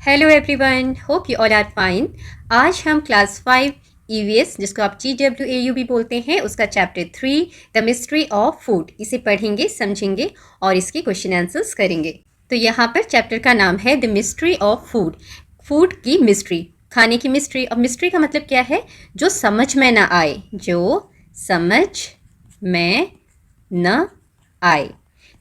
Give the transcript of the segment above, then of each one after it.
Hello everyone, hope you all are fine. आज हम class 5 EVS जिसको आप GWAU भी बोलते हैं उसका chapter 3 the mystery of food इसे पढ़ेंगे, समझेंगे और इसके क्वेश्चन आंसर्स करेंगे। तो यहाँ पर चैप्टर का नाम है the mystery of food. Food की मिस्ट्री, खाने की मिस्ट्री। अब मिस्ट्री का मतलब क्या है? जो समझ में ना आए, जो समझ में न आए।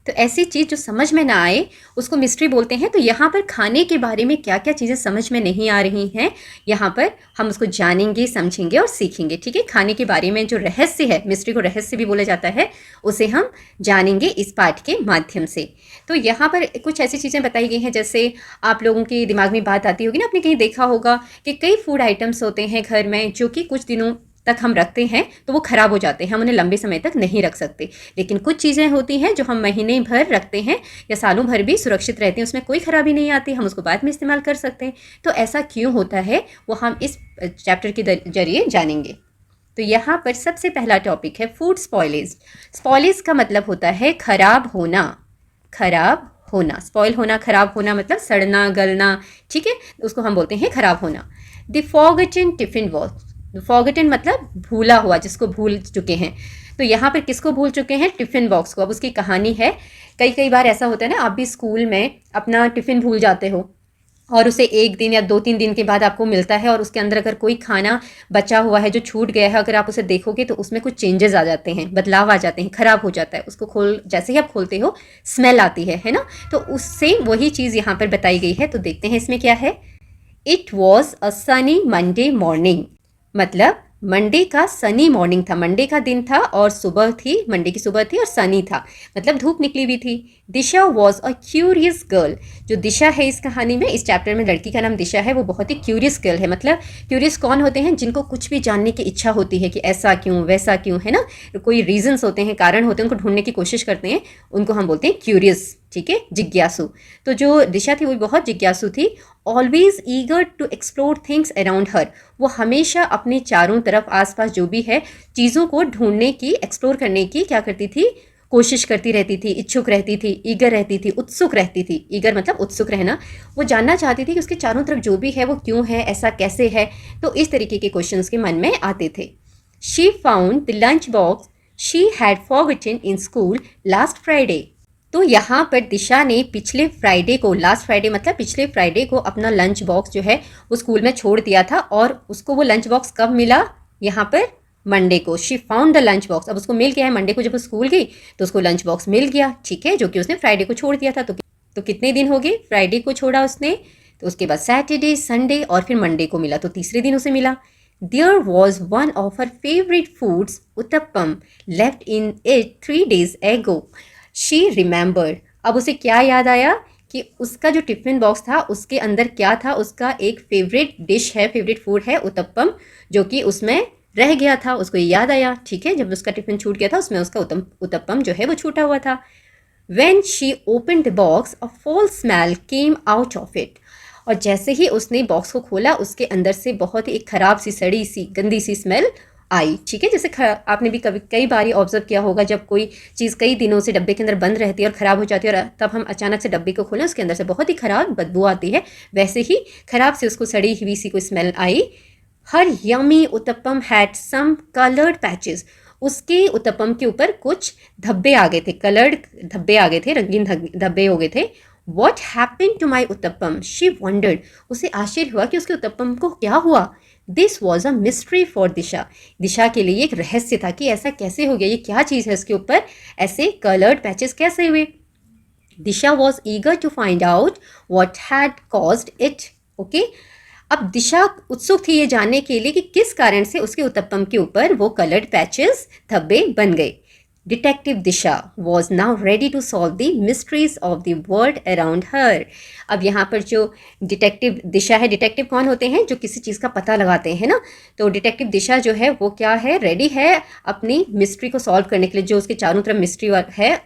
तो ऐसी चीज़ जो समझ में ना आए उसको मिस्ट्री बोलते हैं। तो यहाँ पर खाने के बारे में क्या क्या चीज़ें समझ में नहीं आ रही हैं, यहाँ पर हम उसको जानेंगे, समझेंगे और सीखेंगे। ठीक है, खाने के बारे में जो रहस्य है, मिस्ट्री को रहस्य भी बोला जाता है, उसे हम जानेंगे इस पाठ के माध्यम से। तो यहाँ पर कुछ ऐसी चीज़ें बताई गई हैं, जैसे आप लोगों के दिमाग में बात आती होगी ना, आपने कहीं देखा होगा कि कई फूड आइटम्स होते हैं घर में जो कि कुछ दिनों तक हम रखते हैं तो वो ख़राब हो जाते हैं, हम उन्हें लंबे समय तक नहीं रख सकते। लेकिन कुछ चीज़ें होती हैं जो हम महीने भर रखते हैं या सालों भर भी सुरक्षित रहती हैं, उसमें कोई ख़राबी नहीं आती, हम उसको बाद में इस्तेमाल कर सकते हैं। तो ऐसा क्यों होता है वो हम इस चैप्टर के जरिए जानेंगे। तो यहाँ पर सबसे पहला टॉपिक है फूड स्पॉइलेज। स्पॉइलेज का मतलब होता है खराब होना। खराब होना, स्पॉइल होना, खराब होना मतलब सड़ना, गलना। ठीक है, उसको हम बोलते हैं खराब होना। The forgotten tiffin box. Forgotten मतलब भूला हुआ, जिसको भूल चुके हैं। तो यहाँ पर किसको भूल चुके हैं? टिफ़िन बॉक्स को। अब उसकी कहानी है, कई बार ऐसा होता है ना, आप भी स्कूल में अपना टिफ़िन भूल जाते हो और उसे 1 दिन या 2-3 दिन के बाद आपको मिलता है और उसके अंदर अगर कोई खाना बचा हुआ है जो छूट गया है, अगर आप उसे देखोगे तो उसमें कुछ चेंजेस आ जाते हैं, बदलाव आ जाते हैं, ख़राब हो जाता है। उसको जैसे ही आप खोलते हो स्मेल आती है ना। तो उससे वही चीज़ यहाँ पर बताई गई है। तो देखते हैं इसमें क्या है। It was a Sunny Monday morning. मतलब मंडे का सनी मॉर्निंग था, मंडे का दिन था और सुबह थी, मंडे की सुबह थी और सनी था, मतलब धूप निकली हुई थी। दिशा वॉज अ क्यूरियस गर्ल। जो दिशा है इस कहानी में, इस चैप्टर में लड़की का नाम दिशा है, वो बहुत ही क्यूरियस गर्ल है। मतलब क्यूरियस कौन होते हैं? जिनको कुछ भी जानने की इच्छा होती है कि ऐसा क्यों, वैसा क्यों, है ना। कोई रीजंस होते हैं, कारण होते हैं, उनको ढूंढने की कोशिश करते हैं, उनको हम बोलते हैं क्यूरियस। ठीक है, जिज्ञासु। तो जो दिशा थी वो बहुत जिज्ञासु थी। Always eager to explore things around her. वो हमेशा अपने चारों तरफ आसपास जो भी है चीज़ों को ढूंढने की, एक्सप्लोर करने की क्या करती थी? कोशिश करती रहती थी, इच्छुक रहती थी, ईगर रहती थी, उत्सुक रहती थी। ईगर मतलब उत्सुक रहना। वो जानना चाहती थी कि उसके चारों तरफ जो भी है वो क्यों है, ऐसा कैसे है। तो इस तरीके के क्वेश्चंस के मन में आते थे। She found the lunch box she had forgotten in school last Friday. तो यहाँ पर दिशा ने पिछले फ्राइडे को, लास्ट फ्राइडे मतलब पिछले फ्राइडे को, अपना लंच बॉक्स जो है वो स्कूल में छोड़ दिया था। और उसको वो लंच बॉक्स कब मिला? यहाँ पर मंडे को। She found the lunch box. अब उसको मिल गया है, मंडे को जब वो स्कूल गई तो उसको लंच बॉक्स मिल गया। ठीक है, जो कि उसने फ्राइडे को छोड़ दिया था। तो कितने दिन हो गए? फ्राइडे को छोड़ा उसने, तो उसके बाद सैटरडे, संडे और फिर मंडे को मिला, तो तीसरे दिन उसे मिला। There was one of her favorite foods, uttappam, left in it 3 days ago. She remembered. अब उसे क्या याद आया कि उसका जो टिफ़िन बॉक्स था उसके अंदर क्या था? उसका एक फेवरेट डिश है, फेवरेट फूड है उत्तपम, जो कि उसमें रह गया था। उसको याद आया। ठीक है, जब उसका टिफ़िन छूट गया था उसमें उसका उत्तपम जो है वो छूटा हुआ था। When she opened the box, a foul smell came out of it. और जैसे ही उसने बॉक्स को खोला उसके अंदर से बहुत ही एक ख़राब सी, सड़ी सी, गंदी सी स्मेल आई। ठीक है, जैसे आपने भी कई बार ऑब्जर्व किया होगा, जब कोई चीज़ कई दिनों से डब्बे के अंदर बंद रहती है और ख़राब हो जाती है और तब हम अचानक से डब्बे को खोलें, उसके अंदर से बहुत ही ख़राब बदबू आती है। वैसे ही ख़राब से उसको सड़ी हुई सी कोई स्मेल आई। Her yummy uttapam had some coloured patches. उसके उत्तपम के ऊपर कुछ धब्बे आ गए थे, कलर्ड धब्बे आ गए थे, रंगीन धब्बे हो गए थे। What happened to my uttapam? She wondered. उसे आश्चर्य हुआ कि उसके उत्तपम को क्या हुआ। This was a mystery for दिशा. दिशा के लिए एक रहस्य था कि ऐसा कैसे हो गया, ये क्या चीज़ है इसके ऊपर ऐसे कलर्ड पैचेस कैसे हुए। दिशा was eager to find out what had caused it. Okay? अब दिशा उत्सुक थी ये जानने के लिए कि किस कारण से उसके उत्तपम के ऊपर वो कलर्ड पैचेस, धब्बे बन गए। Detective Disha was now ready to solve the mysteries of the world around her. अब यहाँ पर जो डिटेक्टिव दिशा है, डिटेक्टिव कौन होते हैं? जो किसी चीज़ का पता लगाते हैं ना। तो डिटेक्टिव दिशा जो है वो क्या है? रेडी है अपनी मिस्ट्री को सॉल्व करने के लिए। जो उसके चारों तरफ मिस्ट्री है,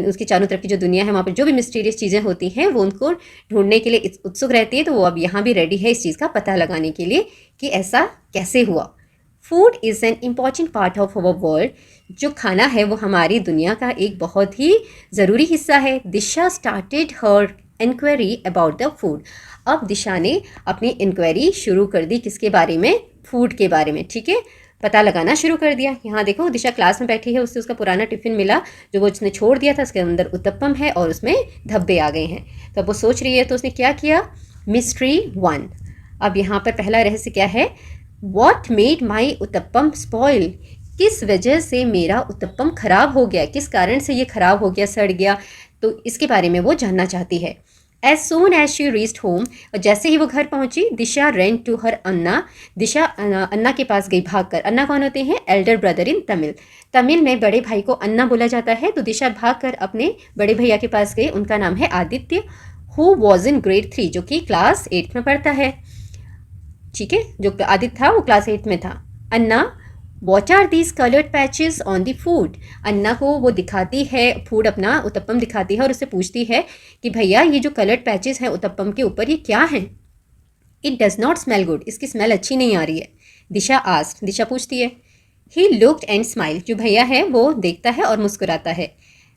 उसके चारों तरफ की जो दुनिया है, वहाँ पर जो भी मिस्टीरियस चीज़ें होती हैं वो उनको ढूंढने के लिए उत्सुक रहती है। तो वो अब यहाँ भी रेडी है इस चीज़ का पता लगाने के लिए कि ऐसा कैसे हुआ। Food is an important part of our world. जो खाना है वो हमारी दुनिया का एक बहुत ही ज़रूरी हिस्सा है। Disha started her inquiry about the food. अब दिशा ने अपनी इंक्वायरी शुरू कर दी, किसके बारे में? फूड के बारे में। ठीक है, पता लगाना शुरू कर दिया। यहाँ देखो दिशा क्लास में बैठी है, उससे उसका पुराना टिफिन मिला जो वो उसने छोड़ दिया था, उसके अंदर उत्तपम है और उसमें धब्बे आ गए हैं। तो अब वो सोच रही है, तो उसने क्या किया? मिस्ट्री 1। अब यहाँ पर पहला रहस्य क्या है? What made my uttapam spoil? किस वजह से मेरा उत्तपम खराब हो गया, किस कारण से ये खराब हो गया, सड़ गया, तो इसके बारे में वो जानना चाहती है। As soon as she reached home, और जैसे ही वो घर पहुंची, दिशा रेन टू हर अन्ना। दिशा अन्ना के पास गई भागकर। अन्ना कौन होते हैं? Elder brother in Tamil. Tamil में बड़े भाई को अन्ना बोला जाता है। तो दिशा भागकर अपने बड़े भैया के पास गई, उनका नाम है Aditya, who was in grade 3, जो कि क्लास 8 में पढ़ता है। ठीक है, जो आदित्य था वो क्लास 8 में था। Anna, what are these coloured patches on the food? Anna को वो दिखाती है फूड, अपना उत्तपम दिखाती है और उससे पूछती है कि भैया ये जो कलर्ड पैचेस हैं उत्तपम के ऊपर, ये क्या हैं? It does not smell good, इसकी स्मेल अच्छी नहीं आ रही है। दिशा आस्क्ड, दिशा पूछती है। ही लुक्ड एंड स्माइल, जो भैया है वो देखता है और मुस्कुराता है।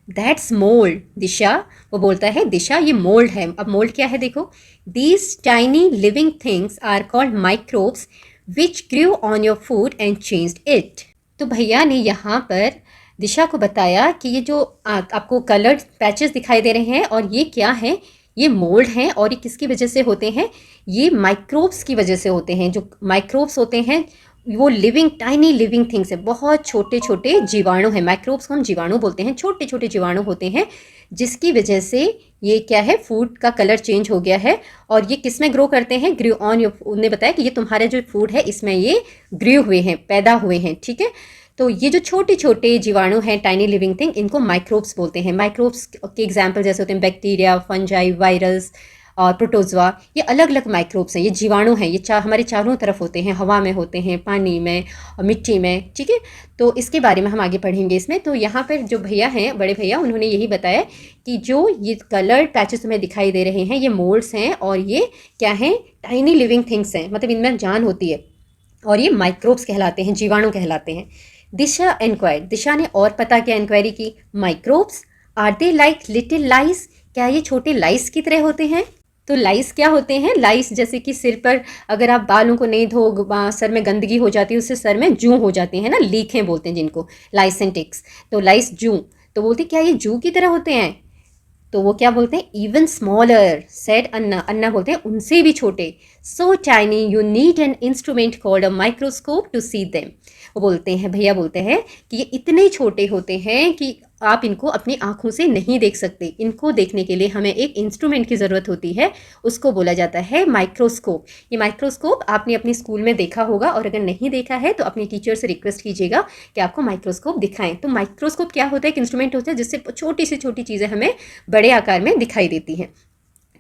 दैट्स मोल्ड दिशा, वो बोलता है दिशा ये मोल्ड है। अब मोल्ड क्या है देखो, these tiny living things are called microbes which grow on your food and changed it. तो भैया ने यहाँ पर दिशा को बताया कि ये जो आपको कलर्ड पैचेस दिखाई दे रहे हैं और ये क्या है, ये मोल्ड हैं। और ये किसकी वजह से होते हैं? ये माइक्रोब्स की वजह से होते हैं। जो माइक्रोब्स होते हैं वो लिविंग टाइनी लिविंग थिंग्स है, बहुत छोटे छोटे जीवाणु हैं। माइक्रोब्स को हम जीवाणु बोलते हैं, छोटे छोटे जीवाणु होते हैं, जिसकी वजह से ये क्या है, फूड का कलर चेंज हो गया है। और ये किस में ग्रो करते हैं? ग्रू ऑन योर, उन्होंने बताया कि ये तुम्हारे जो फूड है इसमें ये ग्रू हुए हैं, पैदा हुए हैं। ठीक है, तो ये जो छोटे छोटे जीवाणु हैं, टाइनी लिविंग थिंग, इनको माइक्रोब्स बोलते हैं। माइक्रोब्स के एग्जाम्पल जैसे होते हैं बैक्टीरिया, फंजाई, वायरस और प्रोटोजोआ। ये अलग अलग माइक्रोब्स हैं, ये जीवाणु हैं। ये हमारे चारों तरफ होते हैं, हवा में होते हैं, पानी में और मिट्टी में। ठीक है, तो इसके बारे में हम आगे पढ़ेंगे इसमें। तो यहाँ पर जो भैया हैं, बड़े भैया, उन्होंने यही बताया कि जो ये कलर्ड पैचेस हमें दिखाई दे रहे हैं, ये मोल्ड्स हैं और ये क्या हैं? टाइनी लिविंग थिंग्स हैं, मतलब इनमें जान होती है और ये माइक्रोब्स कहलाते हैं, जीवाणु कहलाते हैं। दिशा इंक्वायर्ड, दिशा ने और पता क्या इंक्वायरी की? Microbes are they like little lice? क्या ये छोटे लाइस की तरह होते हैं? तो लाइस क्या होते हैं? लाइस जैसे कि सिर पर अगर आप बालों को नहीं धो, सर में गंदगी हो जाती है, उससे सर में जूं हो जाती है ना, लीखें बोलते हैं जिनको, लाइसेंटिक्स। तो लाइस जूं, तो बोलते क्या ये जूं की तरह होते हैं? तो वो क्या बोलते हैं? Even smaller, said Anna, Anna बोलते हैं उनसे भी छोटे। So tiny you need an instrument called a microscope to see them. वो बोलते हैं, भैया बोलते हैं कि ये इतने छोटे होते हैं कि आप इनको अपनी आंखों से नहीं देख सकते। इनको देखने के लिए हमें एक इंस्ट्रूमेंट की ज़रूरत होती है, उसको बोला जाता है माइक्रोस्कोप। ये माइक्रोस्कोप आपने अपने स्कूल में देखा होगा, और अगर नहीं देखा है तो अपनी टीचर से रिक्वेस्ट कीजिएगा कि आपको माइक्रोस्कोप दिखाएं। तो माइक्रोस्कोप क्या होता है? एक इंस्ट्रूमेंट होता है जिससे छोटी से छोटी चीज़ें हमें बड़े आकार में दिखाई देती हैं।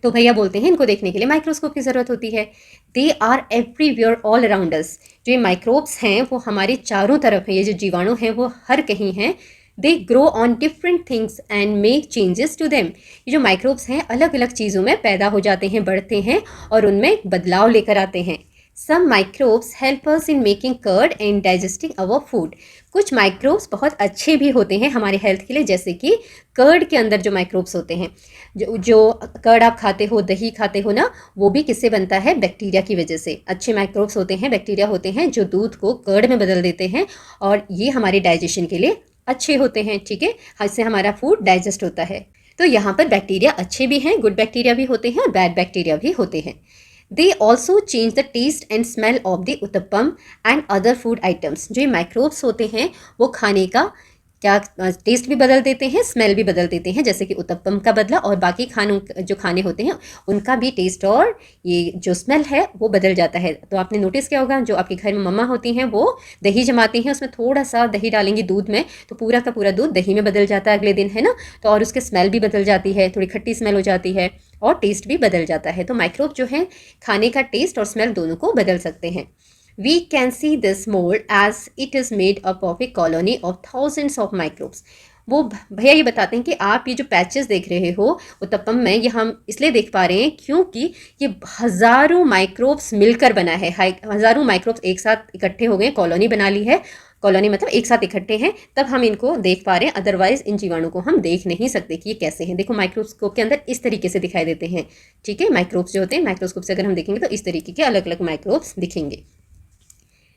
तो भैया बोलते हैं इनको देखने के लिए माइक्रोस्कोप की ज़रूरत होती है। They are everywhere all around us. जो ये माइक्रोब्स हैं वो हमारे चारों तरफ हैं, ये जो जीवाणु हैं वो हर कहीं हैं। They grow on different things and make changes to them. ये जो माइक्रोब्स हैं अलग अलग चीज़ों में पैदा हो जाते हैं, बढ़ते हैं और उनमें बदलाव लेकर आते हैं। Some microbes help us in making curd and digesting our food. कुछ माइक्रोब्स बहुत अच्छे भी होते हैं हमारे हेल्थ के लिए, जैसे कि कर्ड के अंदर जो माइक्रोब्स होते हैं, जो कर्ड आप खाते हो, दही खाते हो ना, वो भी किससे बनता है? बैक्टीरिया की वजह से। अच्छे माइक्रोब्स होते हैं, बैक्टीरिया होते हैं जो दूध को कर्ड में बदल देते हैं और ये हमारे डाइजेशन के लिए अच्छे होते हैं। ठीक है, इससे हमारा फूड डाइजेस्ट होता है। तो यहाँ पर बैक्टीरिया अच्छे भी हैं, गुड बैक्टीरिया भी होते हैं और बैड बैक्टीरिया भी होते हैं। They also change the taste and smell of the uttapam and other food items। जो ये माइक्रोब्स होते हैं वो खाने का क्या टेस्ट भी बदल देते हैं, स्मेल भी बदल देते हैं, जैसे कि उत्तपम का बदला, और बाकी खानों जो खाने होते हैं उनका भी टेस्ट और ये जो स्मेल है वो बदल जाता है। तो आपने नोटिस किया होगा, जो आपके घर में मम्मा होती हैं वो दही जमाती हैं, उसमें थोड़ा सा दही डालेंगी दूध में, तो पूरा का पूरा दूध दही में बदल जाता है अगले दिन, है ना। तो और उसके स्मेल भी बदल जाती है, थोड़ी खट्टी स्मेल हो जाती है और टेस्ट भी बदल जाता है। तो माइक्रोब जो है खाने का टेस्ट और स्मेल दोनों को बदल सकते हैं। We can see this mold as it is made up of a colony of thousands of microbes। वो भैया ये बताते हैं कि आप ये जो पैचेस देख रहे हो उत्तपम में, ये हम इसलिए देख पा रहे हैं क्योंकि ये हज़ारों माइक्रोब्स मिलकर बना है। हज़ारों माइक्रोब्स एक साथ इकट्ठे हो गए, कॉलोनी बना ली है। कॉलोनी मतलब एक साथ इकट्ठे हैं, तब हम इनको देख पा रहे हैं, अदरवाइज इन जीवाणु को हम देख नहीं सकते कि ये कैसे हैं। देखो माइक्रोस्कोप के अंदर इस तरीके से दिखाई देते हैं, ठीक है। माइक्रोब्स जो होते हैं, माइक्रोस्कोप से अगर हम देखेंगे तो इस तरीके के अलग अलग माइक्रोब्स दिखेंगे।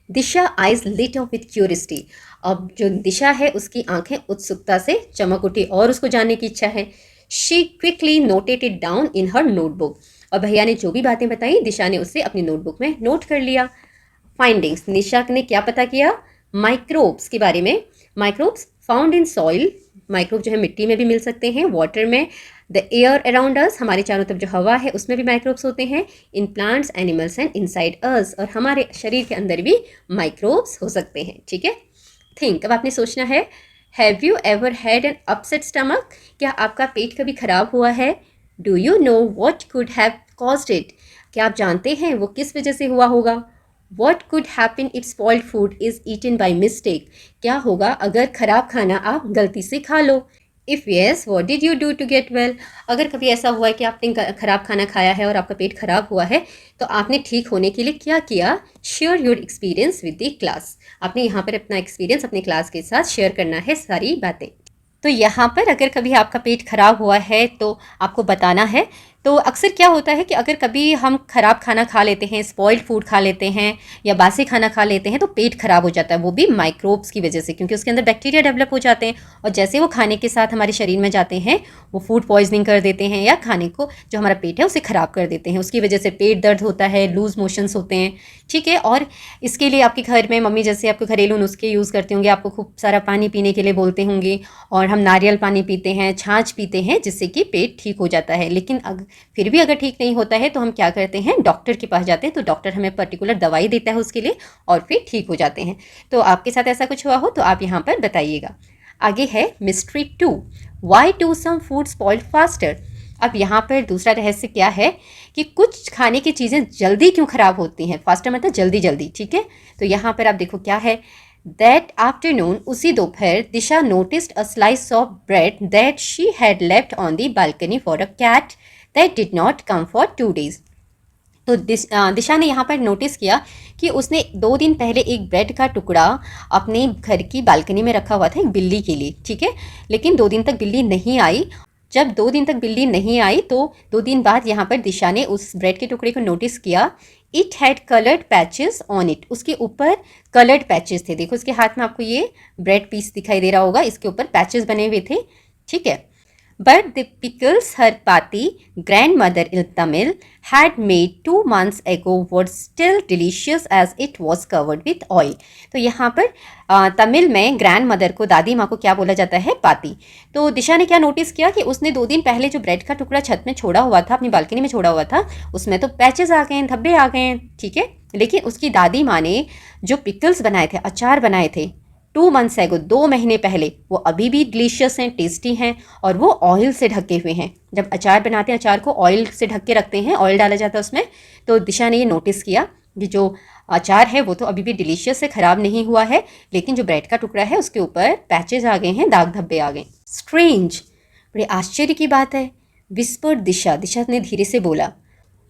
Disha eyes lit up with curiosity. अब जो दिशा है उसकी आंखें उत्सुकता से चमक उठी और उसको जानने की इच्छा है। She quickly noted it down in her notebook. और भैया ने जो भी बातें बताई दिशा ने उससे अपनी नोटबुक में नोट कर लिया। फाइंडिंग्स, निशा ने क्या पता किया? माइक्रोब्स के बारे में। Microbes found in soil, microbe जो है मिट्टी में भी मिल सकते हैं, वाटर में, द एयर अराउंड अस, हमारे चारों तरफ जो हवा है उसमें भी माइक्रोब्स होते हैं, in plants, animals and inside us, और हमारे शरीर के अंदर भी माइक्रोब्स हो सकते हैं, ठीक है। थिंक, अब आपने सोचना है, have you ever had an upset stomach? क्या आपका पेट कभी खराब हुआ है? Do you know what could have caused it? क्या आप जानते हैं वो किस वजह से हुआ होगा? What could happen if spoiled food is eaten by mistake? क्या होगा अगर खराब खाना आप गलती से खा लो? If yes, what did you do to get well? अगर कभी ऐसा हुआ है कि आपने खराब खाना खाया है और आपका पेट खराब हुआ है, तो आपने ठीक होने के लिए क्या किया? Share your experience with the class. आपने यहाँ पर अपना एक्सपीरियंस अपने क्लास के साथ शेयर करना है सारी बातें। तो यहाँ पर अगर कभी आपका पेट खराब हुआ है तो आपको बताना है। तो अक्सर क्या होता है कि अगर कभी हम खराब खाना खा लेते हैं, स्पॉइल्ड फूड खा लेते हैं या बासी खाना खा लेते हैं, तो पेट खराब हो जाता है, वो भी माइक्रोब्स की वजह से, क्योंकि उसके अंदर बैक्टीरिया डेवलप हो जाते हैं और जैसे वो खाने के साथ हमारे शरीर में जाते हैं वो फूड पॉइजनिंग कर देते हैं या खाने को जो हमारा पेट है उसे ख़राब कर देते हैं। उसकी वजह से पेट दर्द होता है, लूज़ मोशंस होते हैं, ठीक है। और इसके लिए आपके घर में मम्मी जैसे आपको घरेलू नुस्खे यूज़ करते होंगे, आपको खूब सारा पानी पीने के लिए बोलते होंगे, और हम नारियल पानी पीते हैं, छाछ पीते हैं, जिससे कि पेट ठीक हो जाता है। लेकिन फिर भी अगर ठीक नहीं होता है तो हम क्या करते हैं? डॉक्टर के पास जाते हैं, तो डॉक्टर हमें पर्टिकुलर दवाई देता है उसके लिए और फिर ठीक हो जाते हैं। तो आपके साथ ऐसा कुछ हुआ हो तो आप यहाँ पर बताइएगा। आगे है mystery 2, why do some food spoil faster? अब यहाँ पर दूसरा रहस्य क्या है कि कुछ खाने की चीज़ें जल्दी क्यों ख़राब होती हैं? फास्टर मतलब जल्दी जल्दी, ठीक है। तो यहाँ पर आप देखो क्या है, दैट आफ्टरनून, उसी दोपहर, Disha noticed a slice of bread that she had left on the balcony for a cat that did not come for 2 days। तो दिशा ने यहाँ पर नोटिस किया कि उसने 2 दिन पहले एक ब्रेड का टुकड़ा अपने घर की बालकनी में रखा हुआ था एक बिल्ली के लिए, ठीक है। लेकिन 2 दिन तक बिल्ली नहीं आई। जब 2 दिन तक बिल्ली नहीं आई तो 2 दिन बाद यहाँ पर दिशा ने उस ब्रेड के टुकड़े को नोटिस किया। It had coloured patches on it, उसके ऊपर कलर्ड पैचेस थे। देखो इसके हाथ में आपको ये ब्रेड पीस दिखाई दे रहा होगा, इसके ऊपर पैचेस बने हुए थे, ठीक है। But the pickles her Pati, grandmother in Tamil, had made 2 months ago were still delicious as it was covered with oil। तो यहाँ पर तमिल में ग्रैंड मदर को, दादी माँ को क्या बोला जाता है? पाती। तो दिशा ने क्या नोटिस किया कि उसने 2 दिन पहले जो ब्रेड का टुकड़ा छत में छोड़ा हुआ था, अपनी बालकनी में छोड़ा हुआ था, उसमें तो पैचेस आ गए हैं, धब्बे आ गए हैं, ठीक है। लेकिन उसकी दादी माँ ने जो पिकल्स बनाए थे, अचार बनाए थे 2 months ago, 2 महीने पहले, वो अभी भी डिलीशियस हैं, टेस्टी हैं, और वो ऑयल से ढके हुए हैं। जब अचार बनाते हैं, अचार को ऑयल से ढक के रखते हैं, ऑयल डाला जाता है उसमें। तो दिशा ने ये नोटिस किया कि जो अचार है वो तो अभी भी डिलीशियस है, ख़राब नहीं हुआ है, लेकिन जो ब्रेड का टुकड़ा है उसके ऊपर पैचेज आ गए हैं, दाग धब्बे आ गए। स्ट्रेंज, बड़े आश्चर्य की बात है। विस्पर्ड दिशा, दिशा ने धीरे से बोला,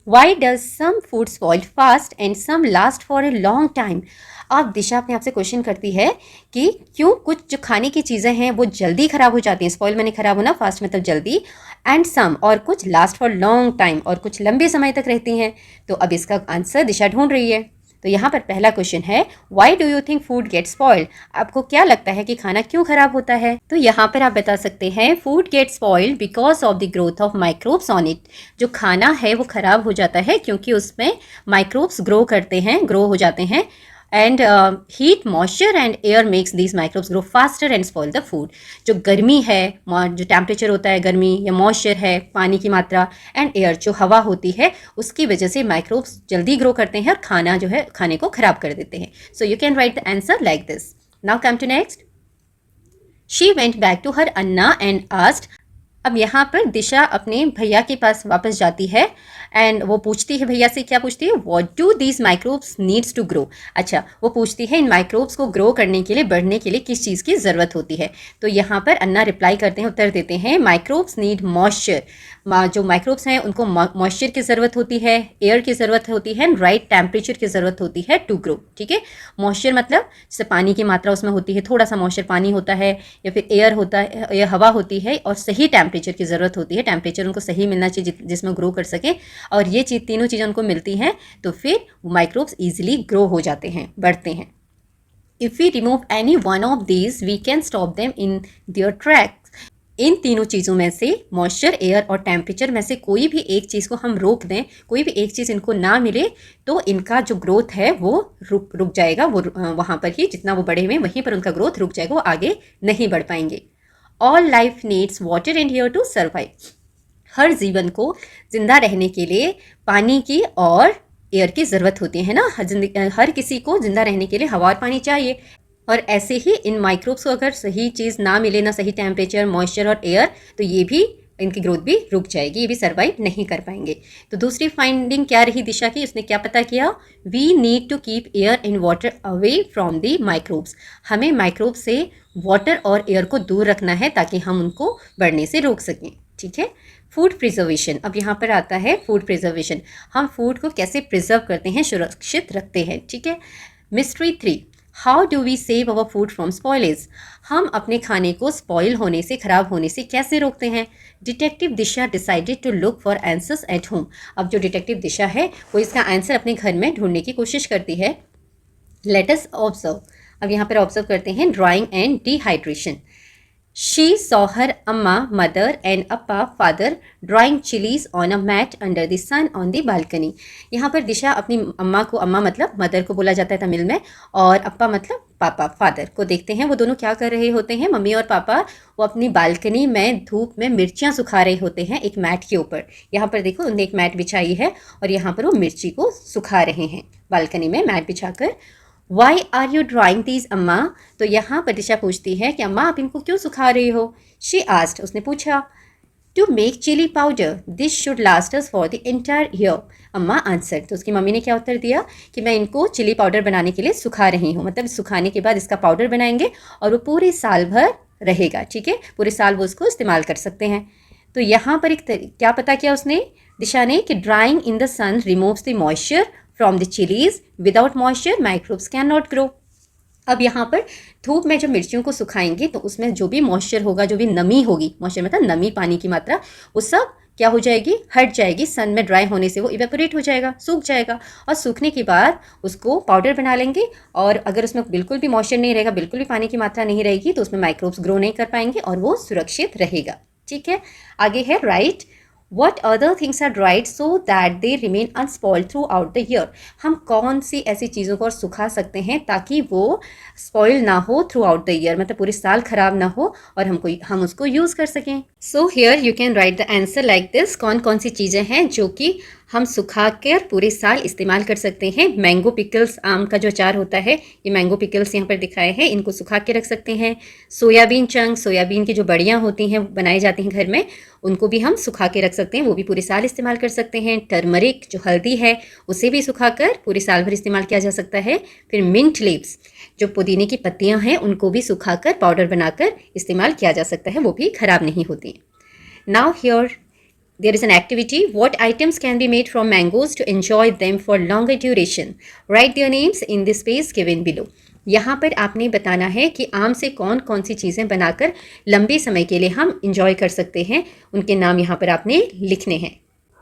why does some food spoil fast and some last for a long time? अब दिशा अपने आप से क्वेश्चन करती है कि क्यों कुछ जो खाने की चीज़ें हैं वो जल्दी ख़राब हो जाती हैं, स्पॉइल माने ख़राब होना, फास्ट मतलब जल्दी, एंड सम, और कुछ लास्ट फॉर लॉन्ग टाइम, और कुछ लंबे समय तक रहती हैं। तो अब इसका आंसर दिशा ढूंढ रही है। तो यहाँ पर पहला क्वेश्चन है, why do you think food gate spoiled? आपको क्या लगता है कि खाना क्यों खराब होता है? तो यहाँ पर आप बता सकते हैं, food gate spoiled because of the growth of microbes on it. जो खाना है वो खराब हो जाता है क्योंकि उसमें माइक्रोब्स ग्रो करते हैं, ग्रो हो जाते हैं, and heat, moisture and air makes these microbes grow faster and spoil the food. जो गर्मी है, जो टेम्परेचर होता है गर्मी, या मॉइस्चर है पानी की मात्रा, एंड एयर जो हवा होती है, उसकी वजह से माइक्रोब्स जल्दी ग्रो करते हैं और खाना जो है खाने को खराब कर देते हैं। So you can write the answer like this. Now come to next. She went back to her Anna and asked. अब यहाँ पर दिशा अपने भैया के पास वापस जाती है एंड वो पूछती है भैया से, क्या पूछती है, what do these microbes needs to grow. अच्छा, वो पूछती है इन माइक्रोब्स को ग्रो करने के लिए, बढ़ने के लिए किस चीज़ की ज़रूरत होती है। तो यहाँ पर अन्ना रिप्लाई करते हैं, उत्तर देते हैं, माइक्रोब्स नीड मॉइस्चर। जो माइक्रोब्स हैं उनको मॉइस्चर की ज़रूरत होती है, एयर की ज़रूरत होती है, राइट टेम्परेचर की ज़रूरत होती है टू ग्रो। ठीक है, मॉइस्चर मतलब जैसे पानी की मात्रा उसमें होती है, थोड़ा सा मॉइस्चर पानी होता है, या फिर एयर होता है, या हवा होती है, और सही टेम्परेचर की ज़रूरत होती है, टेम्परेचर उनको सही मिलना चाहिए जिसमें ग्रो कर सके। और ये चीज़, तीनों चीज़ें उनको मिलती हैं तो फिर माइक्रोब्स ईजिली ग्रो हो जाते हैं, बढ़ते हैं। If we remove any one of these we can stop them in their track. इन तीनों चीज़ों में से, मॉइस्चर, एयर और टेम्परेचर में से कोई भी एक चीज़ को हम रोक दें, कोई भी एक चीज़ इनको ना मिले, तो इनका जो ग्रोथ है वो रुक जाएगा। वो वहाँ पर ही जितना वो बढ़े हुए वहीं पर उनका ग्रोथ रुक जाएगा, वो आगे नहीं बढ़ पाएंगे। All life needs water and air to survive. हर जीवन को जिंदा रहने के लिए पानी की और एयर की ज़रूरत होती है ना। हर किसी को जिंदा रहने के लिए हवा और पानी चाहिए। और ऐसे ही इन माइक्रोब्स को अगर सही चीज़ ना मिले, ना सही टेम्परेचर, मॉइस्चर और एयर, तो ये भी, इनकी ग्रोथ भी रुक जाएगी, ये भी सर्वाइव नहीं कर पाएंगे। तो दूसरी फाइंडिंग क्या रही दिशा की, उसने क्या पता किया, we need to keep air and water away from the microbes. हमें माइक्रोब से वाटर और एयर को दूर रखना है ताकि हम उनको बढ़ने से रोक सकें। ठीक है, फूड प्रिजर्वेशन। अब यहाँ पर आता है फूड प्रिजर्वेशन। हम फूड को कैसे प्रिजर्व करते हैं, सुरक्षित रखते हैं। ठीक है, mystery 3, how do we save our food from spoilage. हम अपने खाने को स्पॉइल होने से, खराब होने से कैसे रोकते हैं। Detective Disha decided to look for answers at home. अब जो डिटेक्टिव दिशा है वो इसका आंसर अपने घर में ढूंढने की कोशिश करती है। Let us observe. अब यहाँ पर ऑब्जर्व करते हैं drawing and dehydration. She saw her amma, mother and appa, father drying chilies on a mat under the sun on the balcony. यहाँ पर दिशा अपनी अम्मा को, अम्मा मतलब मदर को बोला जाता है तमिल में, और अप्पा मतलब पापा, फादर को देखते हैं। वो दोनों क्या कर रहे होते हैं, मम्मी और पापा, वो अपनी बालकनी में धूप में मिर्चियाँ सुखा रहे होते हैं एक मैट के ऊपर। यहाँ पर देखो, उन्होंने एक मैट बिछाई है और यहाँ पर वो मिर्ची को सुखा रहे हैं बालकनी में मैट बिछाकर। Why are you drawing these amma. तो यहाँ पर दिशा पूछती है कि अम्मा आप इनको क्यों सुखा रही हो। शी आस्क्ड, उसने पूछा, to make chilli powder, this should last us for the entire year. Amma answer, तो उसकी मम्मी ने क्या उत्तर दिया कि मैं इनको चिली पाउडर बनाने के लिए सुखा रही हूँ, मतलब सुखाने के बाद इसका पाउडर बनाएंगे और वो पूरे साल भर रहेगा। ठीक है, पूरे साल वो उसको इस्तेमाल कर सकते हैं। तो यहाँ पर एक क्या पता किया उसने, दिशा ने, कि drying in the sun removes the moisture from the chillies, without moisture microbes can not grow. अब यहाँ पर धूप में जब मिर्चियों को सुखाएंगे तो उसमें जो भी मॉइस्चर होगा, जो भी नमी होगी, मॉइस्चर मतलब नमी, पानी की मात्रा, वो सब क्या हो जाएगी, हट जाएगी। सन में ड्राई होने से वो इवेपोरेट हो जाएगा, सूख जाएगा, और सूखने के बाद उसको पाउडर बना लेंगे। और अगर उसमें बिल्कुल भी मॉइस्चर नहीं रहेगा, बिल्कुल भी पानी की मात्रा नहीं रहेगी, तो उसमें माइक्रोब्स ग्रो नहीं कर पाएंगे और वो सुरक्षित रहेगा। ठीक है, आगे है right, What other things are dried so that they remain unspoiled throughout the year? हम कौन सी ऐसी चीज़ों को और सुखा सकते हैं ताकि वो स्पॉइल ना हो थ्रू आउट द ईयर, मतलब पूरे साल खराब ना हो और हम उसको यूज़ कर सकें। So here you can write the answer like this. कौन कौन सी चीज़ें हैं जो कि हम सुखा कर पूरे साल इस्तेमाल कर सकते हैं। मैंगो पिकल्स, आम का जो अचार होता है, ये मैंगो पिकल्स यहाँ पर दिखाए हैं, इनको सुखा के रख सकते हैं। सोयाबीन चंक, सोयाबीन की जो बड़ियाँ होती हैं, बनाई जाती हैं घर में, उनको भी हम सुखा के रख सकते हैं, वो भी पूरे साल इस्तेमाल कर सकते हैं। टर्मरिक जो हल्दी है, उसे भी सुखाकर पूरे साल भर इस्तेमाल किया जा सकता है। फिर मिंट लीव्स, जो पुदीने की पत्तियां हैं, उनको भी सुखाकर पाउडर बनाकर इस्तेमाल किया जा सकता है, वो भी खराब नहीं होती। Now here there is an activity. What items can be made from mangoes to enjoy them for longer duration? Write their names in the space given below. यहाँ पर आपने बताना है कि आम से कौन कौन सी चीज़ें बनाकर लंबे समय के लिए हम इंजॉय कर सकते हैं, उनके नाम यहाँ पर आपने लिखने हैं।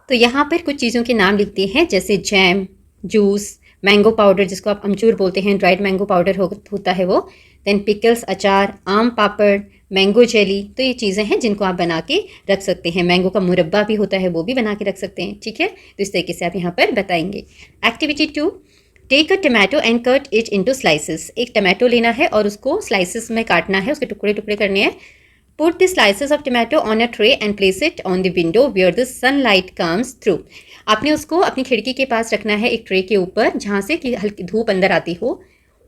तो यहाँ पर कुछ चीज़ों के नाम लिखते हैं, जैसे जैम, जूस, मैंगो पाउडर जिसको आप अमचूर बोलते हैं, ड्राइड मैंगो पाउडर होता है वो, देन पिकल्स अचार, आम पापड़, मैंगो जेली। तो ये चीज़ें हैं जिनको आप बना के रख सकते हैं। मैंगो का मुरब्बा भी होता है, वो भी बना के रख सकते हैं। ठीक है, तो इस तरीके से आप यहाँ पर बताएंगे। Activity 2, take a tomato and cut it into slices. एक टमाटो लेना है और उसको स्लाइसेस में काटना है, उसके टुकड़े टुकड़े करने हैं। Put the slices of tomato on a tray and place it on the window where the sunlight comes through. आपने उसको अपनी खिड़की के पास रखना है, एक ट्रे के ऊपर, जहाँ से कि हल्की धूप अंदर आती हो।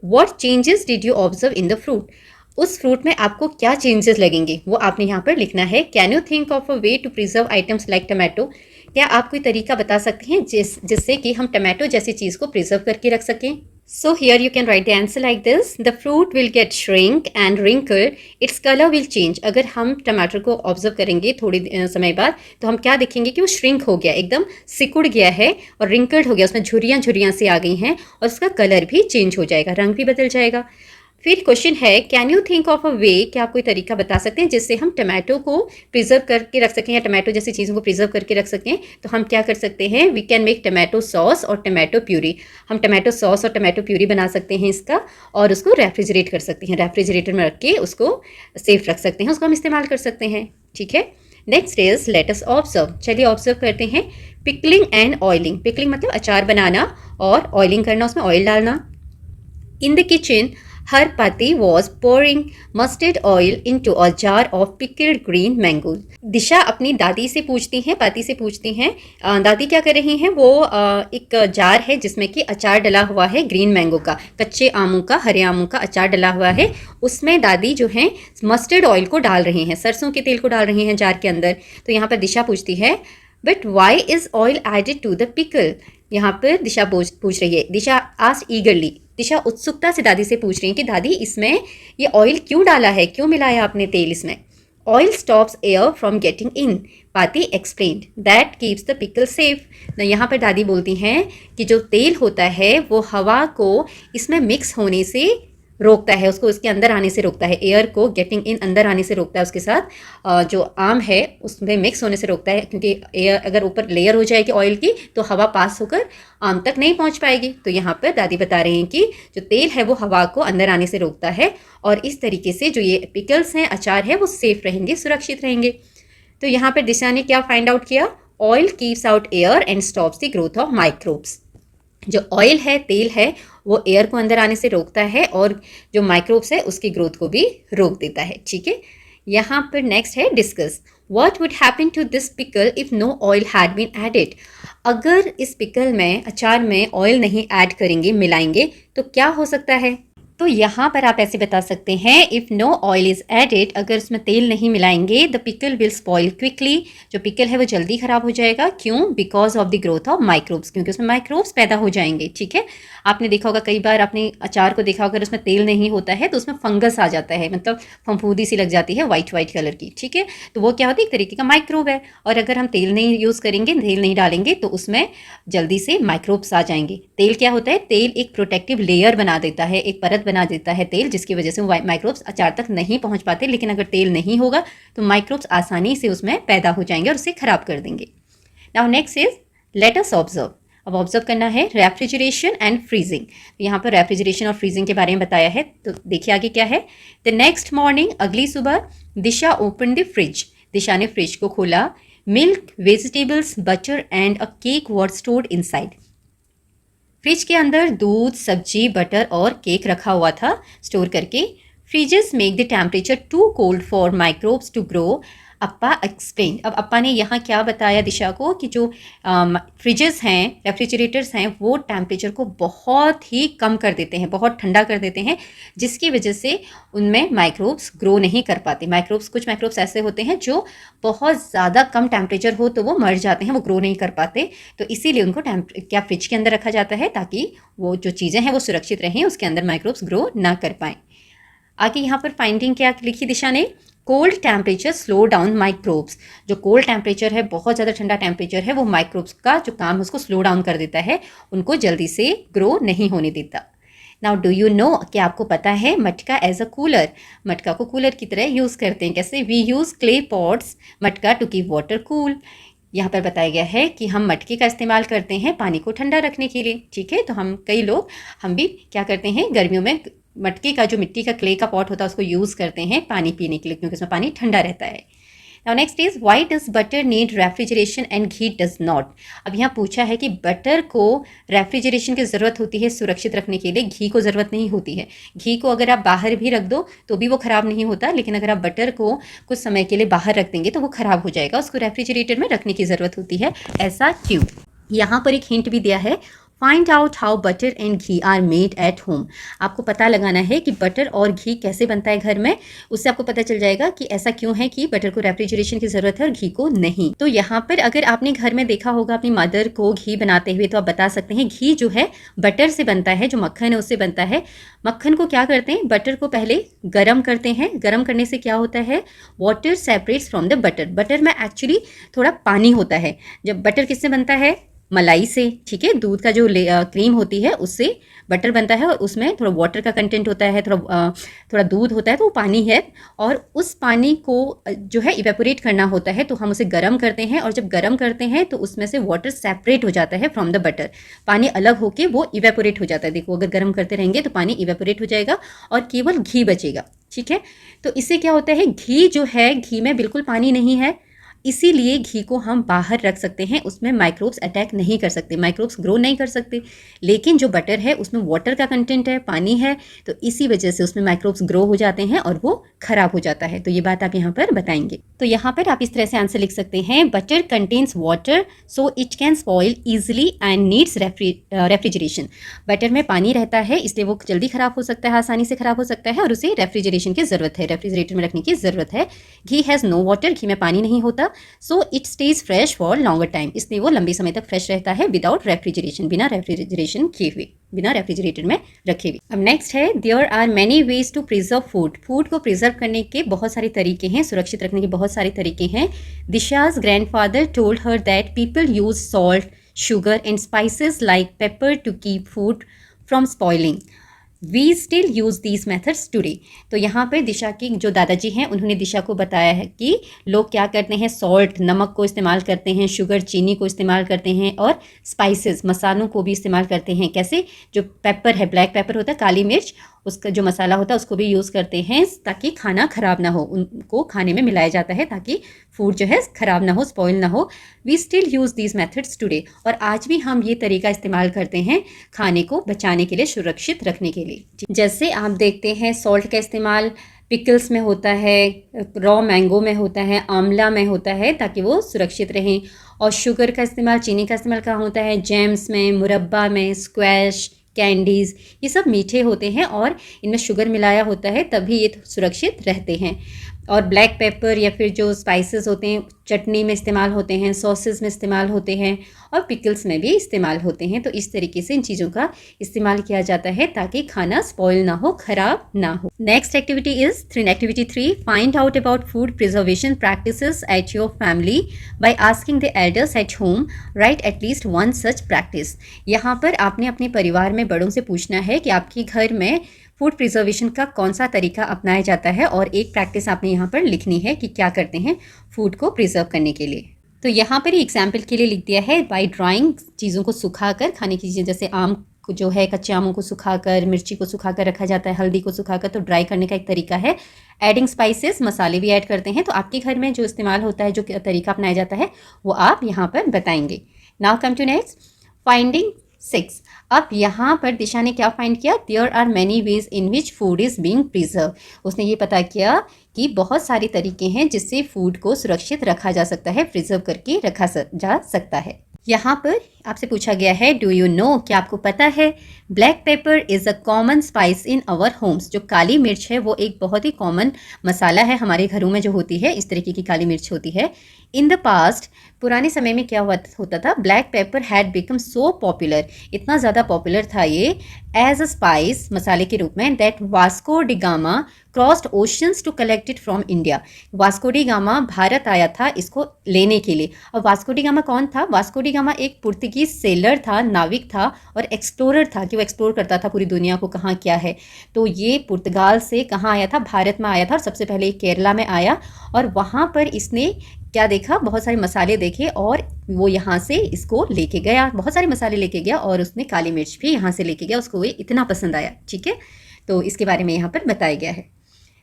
What changes did you observe in the fruit? उस फ्रूट में आपको क्या चेंजेस लगेंगे वो आपने यहाँ पर लिखना है। Can you think of a way to preserve items like tomato? क्या आप कोई तरीका बता सकते हैं जिससे कि हम टमाटो जैसी चीज़ को प्रिजर्व करके रख सकें? So here you can write the answer like this. The fruit will get shrink and wrinkled. Its color will change. अगर हम टमाटर को ऑब्जर्व करेंगे थोड़ी समय बाद तो हम क्या देखेंगे कि वो श्रिंक हो गया, एकदम सिकुड़ गया है और रिंकल्ड हो गया, उसमें झुर्रियाँ झुर्रियाँ सी आ गई हैं और उसका कलर भी चेंज हो जाएगा, रंग भी बदल जाएगा। फिर क्वेश्चन है, can you think of a way, क्या आप कोई तरीका बता सकते हैं जिससे हम टमाटो को प्रिजर्व करके रख सकें या टमाटो जैसी चीज़ों को प्रिजर्व करके रख सकें? तो हम क्या कर सकते हैं, we can make tomato sauce और टमाटो प्यूरी। हम टमाटो सॉस और टमाटो प्यूरी बना सकते हैं इसका, और उसको रेफ्रिजरेट कर सकते हैं, रेफ्रिजरेटर में रख के उसको सेफ रख सकते हैं, उसको हम इस्तेमाल कर सकते हैं। ठीक है, next is let us observe. चलिए ऑब्जर्व करते हैं, पिकलिंग एंड ऑयलिंग। पिकलिंग मतलब अचार बनाना और ऑयलिंग करना, उसमें ऑयल डालना। In the kitchen her pati was pouring mustard oil into a jar of pickled green mangoes. दिशा अपनी दादी से पूछती हैं, पाती से पूछती हैं, दादी क्या कर रही हैं? वो एक जार है जिसमें कि अचार डला हुआ है ग्रीन मैंगो का, कच्चे आमों का, हरे आमों का अचार डला हुआ है। उसमें दादी जो है मस्टर्ड ऑयल को डाल रही हैं, सरसों के तेल को डाल रही हैं जार के अंदर। तो यहाँ पर दिशा पूछती है, but why is oil added to the pickle? यहाँ पर दिशा पूछ रही है, दिशा आस्क्ड ईगरली, दिशा उत्सुकता से दादी से पूछ रही है कि दादी इसमें ये ऑयल क्यों डाला है, क्यों मिलाया आपने तेल इसमें? Oil stops air from getting in, Paati explained, that keeps the pickle safe. यहाँ पर दादी बोलती हैं कि जो तेल होता है वो हवा को इसमें मिक्स होने से रोकता है, उसको उसके अंदर आने से रोकता है, एयर को गेटिंग इन अंदर आने से रोकता है, उसके साथ जो आम है उसमें मिक्स होने से रोकता है, क्योंकि एयर अगर ऊपर लेयर हो जाएगी ऑयल की तो हवा पास होकर आम तक नहीं पहुंच पाएगी। तो यहाँ पर दादी बता रही हैं कि जो तेल है वो हवा को अंदर आने से रोकता है, और इस तरीके से जो ये पिकल्स हैं, अचार है, वो सेफ रहेंगे, सुरक्षित रहेंगे। तो यहाँ पर दिशा ने क्या फाइंड आउट किया, oil keeps out air and stops the growth of microbes. जो ऑयल है, तेल है, वो एयर को अंदर आने से रोकता है और जो माइक्रोब्स है उसकी ग्रोथ को भी रोक देता है। ठीक है, यहाँ पर नेक्स्ट है discuss, what would happen to this pickle if no oil had been added? अगर इस पिकल में, अचार में ऑयल नहीं ऐड करेंगे, मिलाएंगे, तो क्या हो सकता है? तो यहाँ पर आप ऐसे बता सकते हैं, if no oil is added, अगर उसमें तेल नहीं मिलाएंगे, the pickle will spoil quickly, जो पिकल है वो जल्दी ख़राब हो जाएगा। क्यों? Because of the growth of microbes, क्योंकि उसमें माइक्रोब्स पैदा हो जाएंगे। ठीक है, आपने देखा होगा, कई बार आपने अचार को देखा होगा, अगर उसमें तेल नहीं होता है तो उसमें फंगस आ जाता है, मतलब फंफूदी सी लग जाती है वाइट कलर की। ठीक है, तो वो क्या होती है, एक तरीके का माइक्रोब है, और अगर हम तेल नहीं यूज़ करेंगे, तेल नहीं डालेंगे, तो उसमें जल्दी से माइक्रोब्स आ जाएंगे। तेल क्या होता है, तेल एक प्रोटेक्टिव लेयर बना देता है, एक परत बना देता है तेल, जिसकी वजह से माइक्रोब्स अचार तक नहीं पहुंच पाते। लेकिन अगर तेल नहीं होगा तो माइक्रोब्स आसानी से उसमें पैदा हो जाएंगे और उसे खराब कर देंगे। Now next is let us observe. अब ऑब्जर्व करना है रेफ्रिजरेशन एंड फ्रीजिंग। यहाँ पर रेफ्रिजरेशन और फ्रीजिंग के बारे में बताया है, तो देखिए आगे क्या है। द नेक्स्ट मॉर्निंग, अगली सुबह, दिशा ओपन द फ्रिज, दिशा ने फ्रिज को खोला। Milk, vegetables, butter and a cake were stored inside. Fridge के अंदर दूध, सब्जी, बटर और केक रखा हुआ था स्टोर करके। Fridges make the temperature too cold for microbes to grow, Appa explain. अब अप्पा ने यहाँ क्या बताया दिशा को कि जो फ्रिजेस हैं, रेफ्रिजरेटर्स हैं, वो टेम्परेचर को बहुत ही कम कर देते हैं, बहुत ठंडा कर देते हैं, जिसकी वजह से उनमें माइक्रोब्स ग्रो नहीं कर पाते। माइक्रोब्स, कुछ माइक्रोब्स ऐसे होते हैं जो बहुत ज़्यादा कम टेम्परेचर हो तो वो मर जाते हैं, वो ग्रो नहीं कर पाते। तो इसीलिए उनको क्या फ्रिज के अंदर रखा जाता है, ताकि वो जो चीज़ें हैं वो सुरक्षित रहें, उसके अंदर माइक्रोब्स ग्रो ना कर पाएँ। आगे यहाँ पर फाइंडिंग क्या लिखी दिशा ने, cold temperature slow down microbes. जो कोल्ड टेम्परेचर है, बहुत ज़्यादा ठंडा टेम्परेचर है, वो माइक्रोब्स का जो काम है उसको स्लो डाउन कर देता है, उनको जल्दी से ग्रो नहीं होने देता। नाउ डू यू नो, क्या आपको पता है मटका एज अ कूलर? मटका को कूलर की तरह यूज़ करते हैं। कैसे? वी यूज़ क्ले पॉट्स मटका टू कीप वाटर कूल। यहाँ पर बताया गया है कि हम मटके का इस्तेमाल करते हैं पानी को ठंडा रखने के लिए। ठीक है, तो कई लोग हम भी क्या करते हैं, गर्मियों में मटके का, जो मिट्टी का क्ले का पॉट होता है, उसको यूज़ करते हैं पानी पीने के लिए, क्योंकि उसमें पानी ठंडा रहता है। Now next is why does butter need refrigeration and ghee does not? अब यहाँ पूछा है कि बटर को रेफ्रिजरेशन की ज़रूरत होती है सुरक्षित रखने के लिए, घी को ज़रूरत नहीं होती है। घी को अगर आप बाहर भी रख दो तो भी वो ख़राब नहीं होता, लेकिन अगर आप बटर को कुछ समय के लिए बाहर रख देंगे तो वो ख़राब हो जाएगा, उसको रेफ्रिजरेटर में रखने की ज़रूरत होती है। ऐसा क्यों? यहाँ पर एक हिंट भी दिया है, find out how butter and ghee are made at home. आपको पता लगाना है कि बटर और घी कैसे बनता है घर में। उससे आपको पता चल जाएगा कि ऐसा क्यों है कि बटर को रेफ्रिजरेशन की ज़रूरत है और घी को नहीं। तो यहाँ पर अगर आपने घर में देखा होगा अपनी मदर को घी बनाते हुए, तो आप बता सकते हैं घी जो है बटर से बनता है, जो मक्खन है उससे बनता है। मक्खन को क्या करते हैं, बटर को पहले गर्म करते हैं। गर्म करने से क्या होता है, water separates from the butter. Butter में एक्चुअली थोड़ा पानी होता है। जब बटर किससे बनता है, मलाई से, ठीक है, दूध का जो क्रीम होती है उससे बटर बनता है, और उसमें थोड़ा वाटर का कंटेंट होता है, थोड़ा दूध होता है, तो वो पानी है। और उस पानी को जो है इवेपोरेट करना होता है, तो हम उसे गर्म करते हैं, और जब गर्म करते हैं तो उसमें से वाटर सेपरेट हो जाता है फ्रॉम द बटर। पानी अलग होके वो इवेपोरेट हो जाता है। देखो, अगर गर्म करते रहेंगे तो पानी इवेपोरेट हो जाएगा और केवल घी बचेगा, ठीक है। तो इससे क्या होता है, घी जो है, घी में बिल्कुल पानी नहीं है, इसीलिए घी को हम बाहर रख सकते हैं। उसमें माइक्रोब्स अटैक नहीं कर सकते, माइक्रोब्स ग्रो नहीं कर सकते। लेकिन जो बटर है उसमें वाटर का कंटेंट है, पानी है, तो इसी वजह से उसमें माइक्रोब्स ग्रो हो जाते हैं और वो खराब हो जाता है। तो ये बात आप यहाँ पर बताएंगे। तो यहाँ पर आप इस तरह से आंसर लिख सकते हैं, butter contains water so it can spoil easily and needs refrigeration. Butter में पानी रहता है, इसलिए वो जल्दी खराब हो सकता है, आसानी से खराब हो सकता है, और उसे रेफ्रिजरेशन की ज़रूरत है, रेफ्रिजरेटर में रखने की ज़रूरत है। घी हैज़ नो वाटर, घी में पानी नहीं होता, so it stage fresh for longer time, इसलिए वो लंबे समय तक फ्रेश रहता है, विदाउट रेफ्रिजरेशन, बिना रेफ्रिजरेशन किए हुए, बिना रेफ्रिजरेटर में रखे हुए। अब नेक्स्ट है, there are many ways to preserve food. Food को प्रिजर्व करने के बहुत सारे तरीके हैं, सुरक्षित रखने के बहुत सारे तरीके हैं। Disha's grandfather told her that people use salt, sugar and spices like pepper to keep food from spoiling. We still use these methods today. तो यहाँ पर दिशा की जो दादाजी हैं उन्होंने दिशा को बताया है कि लोग क्या करते हैं, सॉल्ट, नमक को इस्तेमाल करते हैं, शुगर, चीनी को इस्तेमाल करते हैं, और स्पाइसेस, मसालों को भी इस्तेमाल करते हैं। कैसे, जो पेपर है, ब्लैक पेपर होता है, काली मिर्च, उसका जो मसाला होता है उसको भी यूज़ करते हैं ताकि खाना ख़राब ना हो। उनको खाने में मिलाया जाता है ताकि फूड जो है ख़राब ना हो, स्पॉइल ना हो। We still use these methods today. और आज भी हम ये तरीका इस्तेमाल करते हैं खाने को बचाने के लिए, सुरक्षित रखने के लिए। जैसे आप देखते हैं सॉल्ट का इस्तेमाल पिकल्स में होता है, रॉ मैंगो में होता है, आंवला में होता है, ताकि वो सुरक्षित रहें। और शुगर का इस्तेमाल, चीनी का इस्तेमाल कहाँ होता है, जैम्स में, मुरब्बा में, स्क्वैश, कैंडीज़, ये सब मीठे होते हैं और इनमें शुगर मिलाया होता है, तभी ये सुरक्षित रहते हैं। और ब्लैक पेपर या फिर जो स्पाइसेस होते हैं चटनी में इस्तेमाल होते हैं, सॉसेस में इस्तेमाल होते हैं, और पिकल्स में भी इस्तेमाल होते हैं। तो इस तरीके से इन चीज़ों का इस्तेमाल किया जाता है ताकि खाना स्पॉइल ना हो, ख़राब ना हो। Next activity is activity 3, find out about food preservation practices at your family by asking the elders at home, right at least one such practice. यहाँ पर आपने अपने परिवार में बड़ों से पूछना है कि आपके घर में फूड प्रिजर्वेशन का कौन सा तरीका अपनाया जाता है, और एक प्रैक्टिस आपने यहाँ पर लिखनी है कि क्या करते हैं फूड को प्रिजर्व करने के लिए। तो यहाँ पर ही एग्जाम्पल के लिए लिख दिया है, बाय ड्राइंग, चीज़ों को सुखाकर, खाने की चीज़ें जैसे आम को जो है, कच्चे आमों को सुखाकर, मिर्ची को सुखाकर रखा जाता है, हल्दी को सुखाकर, तो ड्राई करने का एक तरीका है। एडिंग स्पाइसेस, मसाले भी ऐड करते हैं। तो आपके घर में जो इस्तेमाल होता है, जो तरीका अपनाया जाता है, वो आप यहाँ पर बताएंगे। Now come to next, finding 6। अब यहाँ पर दिशा ने क्या फाइंड किया, there are many ways in which food is being preserve. उसने ये पता किया कि बहुत सारे तरीके हैं जिससे फूड को सुरक्षित रखा जा सकता है, प्रिजर्व करके रखा जा सकता है। यहाँ पर आपसे पूछा गया है, डू यू नो, क्या आपको पता है, black pepper is a common spice in our homes. जो काली मिर्च है वो एक बहुत ही कॉमन मसाला है हमारे घरों में जो होती है, इस तरीके की काली मिर्च होती है। इन द पास्ट, पुराने समय में क्या होता था, black pepper had become so popular, इतना ज़्यादा पॉपुलर था ये एज अ स्पाइस, मसाले के रूप में, that Vasco da Gama crossed oceans to collect it from India. Vasco da Gama Bharat आया था इसको लेने के लिए। अब वास्को डी गामा कौन था, वास्को डी गामा एक पुर्तगीज सेलर था, नाविक था और एक्सप्लोरर था, कि वो एक्सप्लोर करता था पूरी दुनिया को, कहाँ क्या है। तो ये पुर्तगाल से कहाँ आया था, भारत में आया था, और सबसे पहले केरला में आया, और वहाँ पर इसने क्या देखा, बहुत सारे मसाले देखे, और वो यहाँ से इसको लेके गया, बहुत सारे मसाले लेके गया, और उसने काली मिर्च भी यहाँ से लेके गया, उसको ये इतना पसंद आया। ठीक है, तो इसके बारे में यहाँ पर बताया गया है।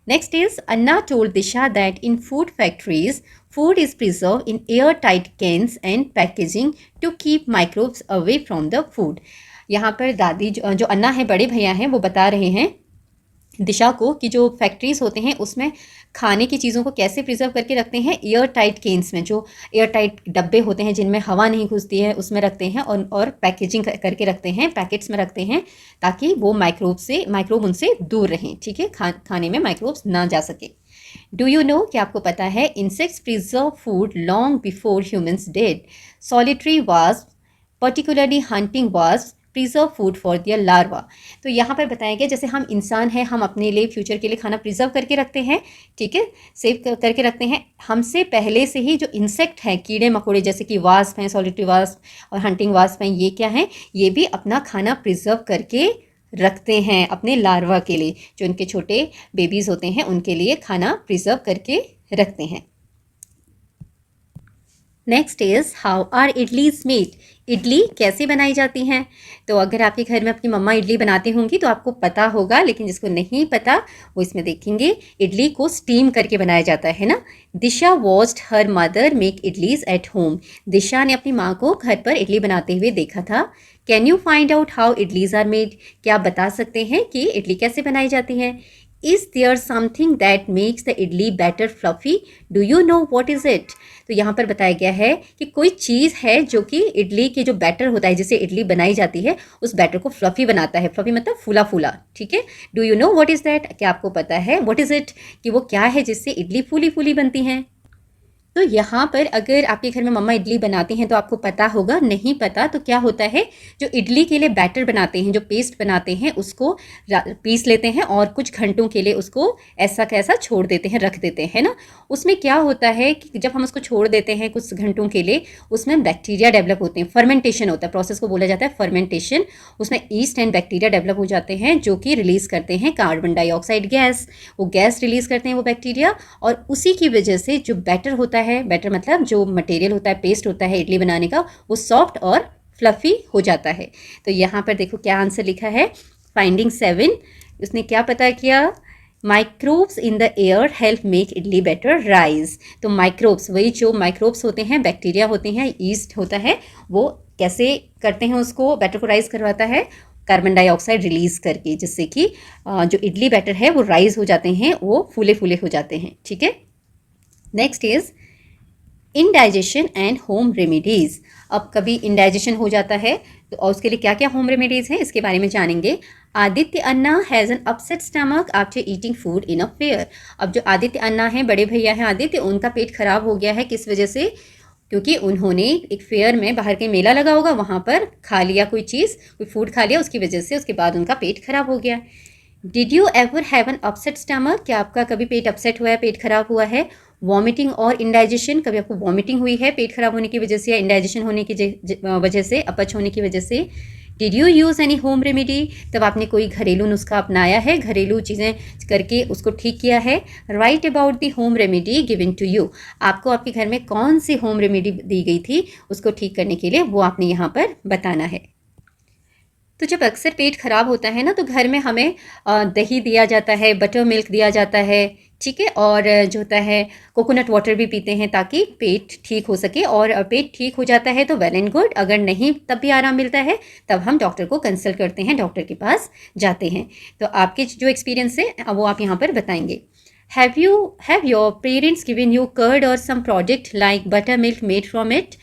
Next is, Anna told Disha that in food factories, food is preserved in airtight cans and packaging to keep microbes away from the food. यहाँ पर दादी जो अन्ना है, बड़े भैया हैं, वो बता रहे हैं दिशा को कि जो फैक्ट्रीज होते हैं उसमें खाने की चीज़ों को कैसे प्रिजर्व करके रखते हैं, एयर टाइट केन्स में, जो एयर टाइट डब्बे होते हैं जिनमें हवा नहीं घुसती है उसमें रखते हैं, और पैकेजिंग करके रखते हैं, पैकेट्स में रखते हैं, ताकि वो माइक्रोब उनसे दूर रहें। ठीक है, खाने में माइक्रोब्स ना जा सके। डू यू नो, कि आपको पता है, insects preserve food long before humans did. Solitary wasp, particularly hunting wasp, preserve food for their larva. तो यहाँ पर बताया गया जैसे हम इंसान हैं, हम अपने लिए फ्यूचर के लिए खाना प्रिजर्व करके रखते हैं, ठीक है, सेव करके रखते हैं। हमसे पहले से ही जो इंसेक्ट हैं, कीड़े मकोड़े, जैसे कि वास्प हैं, सॉलिटरी वास्प और हंटिंग वास्प हैं, ये क्या हैं, ये भी अपना खाना प्रिजर्व करके रखते हैं अपने लार्वा के लिए, जो उनके छोटे बेबीज़ होते हैं उनके लिए खाना प्रिजर्व करके रखते हैं। Next is how are idlis made. Idli कैसे बनाई जाती हैं? तो अगर आपके घर में अपनी मम्मा इडली बनाती होंगी तो आपको पता होगा, लेकिन जिसको नहीं पता वो इसमें देखेंगे। इडली को स्टीम करके बनाया जाता है ना। Disha watched her mother make idlis at home. Disha ने अपनी माँ को घर पर इडली बनाते हुए देखा था। Can you find out how idlis are made. क्या आप बता सकते हैं कि इडली कैसे बनाई जाती है? Is there something that makes the idli batter fluffy. Do you know what is it. तो यहाँ पर बताया गया है कि कोई चीज़ है जो कि इडली के जो बैटर होता है, जिससे इडली बनाई जाती है, उस बैटर को फ्लफी बनाता है। फ्लफी मतलब फूला फूला। ठीक है, do you know what is that. क्या आपको पता है व्हाट इज़ इट, कि वो क्या है जिससे इडली फूली फूली बनती हैं? तो यहाँ पर अगर आपके घर में मम्मा इडली बनाती हैं तो आपको पता होगा, नहीं पता तो क्या होता है, जो इडली के लिए बैटर बनाते हैं, जो पेस्ट बनाते हैं, उसको पीस लेते हैं और कुछ घंटों के लिए उसको ऐसा कैसा छोड़ देते हैं, रख देते हैं ना। उसमें क्या होता है कि जब हम उसको छोड़ देते हैं कुछ घंटों के लिए, उसमें बैक्टीरिया डेवलप होते हैं, फर्मेंटेशन होता है, प्रोसेस को बोला जाता है फर्मेंटेशन। उसमें ईस्ट एंड बैक्टीरिया डेवलप हो जाते हैं जो कि रिलीज़ करते हैं कार्बन डाइऑक्साइड गैस। वो गैस रिलीज़ करते हैं वो बैक्टीरिया, और उसी की वजह से जो बैटर होता है, बैटर मतलब जो मटेरियल होता है, पेस्ट होता है इडली बनाने का, वो सॉफ्ट और फ्लफी हो जाता है। तो यहाँ पर देखो क्या आंसर लिखा है, फाइंडिंग 7। उसने क्या पता किया, microbes in the air help make idli batter rise. तो माइक्रोब्स, वही जो माइक्रोब्स होते हैं, बैक्टीरिया होते हैं, ईस्ट होता है, वो कैसे करते हैं, उसको बैटर को राइज करवाता है कार्बन डाइऑक्साइड रिलीज करके, जिससे कि जो इडली बैटर है वो राइज हो जाते हैं, वो फूले फूले हो जाते हैं। ठीक है, next is indigestion and home remedies. अब कभी इंडाइजेशन हो जाता है तो और उसके लिए क्या क्या होम रेमेडीज़ हैं, इसके बारे में जानेंगे। Aditya Anna has an upset stomach after eating food in a fair. अब जो आदित्य अन्ना है, बड़े भैया हैं आदित्य, उनका पेट खराब हो गया है, किस वजह से? क्योंकि उन्होंने एक फेयर में, बाहर के मेला लगा होगा, वहाँ पर खा लिया कोई चीज़, कोई फूड खा लिया, उसकी वजह से उसके बाद उनका पेट खराब हो गया। Did you ever have an upset stomach. क्या आपका कभी पेट अपसेट हुआ है, पेट खराब हुआ है? वॉमिटिंग और इंडाइजेशन, कभी आपको वॉमिटिंग हुई है पेट खराब होने की वजह से, या इंडाइजेशन होने की वजह से, अपच होने की वजह से? Did you use any home remedy. तब आपने कोई घरेलू नुस्खा अपनाया है, घरेलू चीज़ें करके उसको ठीक किया है। Right about the home remedy given to you. आपको आपके घर में कौन सी होम रेमेडी दी गई थी उसको ठीक करने के लिए, वो आपने यहाँ पर बताना है। तो जब अक्सर पेट खराब होता है ना, तो घर में हमें दही दिया जाता है, बटर मिल्क दिया जाता है, ठीक है, और जो होता है कोकोनट वाटर भी पीते हैं ताकि पेट ठीक हो सके। और पेट ठीक हो जाता है तो वेल एंड गुड, अगर नहीं तब भी आराम मिलता है, तब हम डॉक्टर को कंसल्ट करते हैं, डॉक्टर के पास जाते हैं। तो आपके जो एक्सपीरियंस है वो आप यहाँ पर बताएंगे। Have your parents given you curd or some product like buttermilk made from it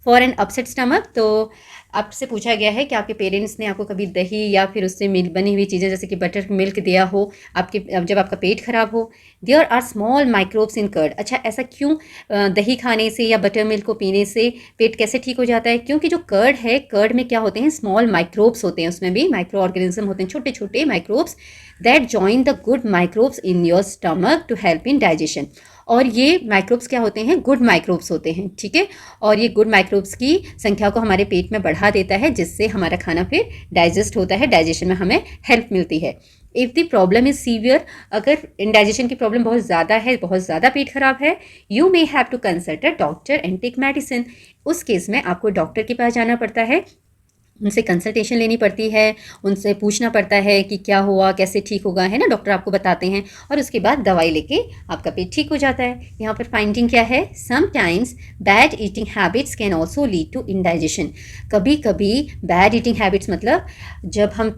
for an upset stomach. तो आपसे पूछा गया है कि आपके पेरेंट्स ने आपको कभी दही या फिर उससे मिल बनी हुई चीज़ें जैसे कि बटर मिल्क दिया हो आपके, जब आपका पेट खराब हो। There are small microbes in curd. अच्छा, ऐसा क्यों? दही खाने से या बटर मिल्क को पीने से पेट कैसे ठीक हो जाता है? क्योंकि जो कर्ड है, कर्ड में क्या होते हैं, स्मॉल माइक्रोब्स होते हैं, उसमें भी माइक्रो ऑर्गेनिज्म होते हैं, छोटे छोटे microbes, that join the good microbes in your stomach to help in digestion. और ये माइक्रोब्स क्या होते हैं, गुड माइक्रोब्स होते हैं, ठीक है। और ये गुड माइक्रोब्स की संख्या को हमारे पेट में बढ़ा देता है, जिससे हमारा खाना फिर डाइजेस्ट होता है, डाइजेशन में हमें हेल्प मिलती है। If the problem is severe, अगर इंडाइजेशन की प्रॉब्लम बहुत ज़्यादा है, बहुत ज़्यादा पेट खराब है, you may have to consult a doctor and take medicine. उस केस में आपको डॉक्टर के पास जाना पड़ता है, उनसे कंसल्टेशन लेनी पड़ती है, उनसे पूछना पड़ता है कि क्या हुआ, कैसे ठीक होगा, है ना। डॉक्टर आपको बताते हैं और उसके बाद दवाई लेके आपका पेट ठीक हो जाता है। यहाँ पर फाइंडिंग क्या है, sometimes bad eating habits can also lead to indigestion. कभी कभी बैड ईटिंग हैबिट्स मतलब जब हम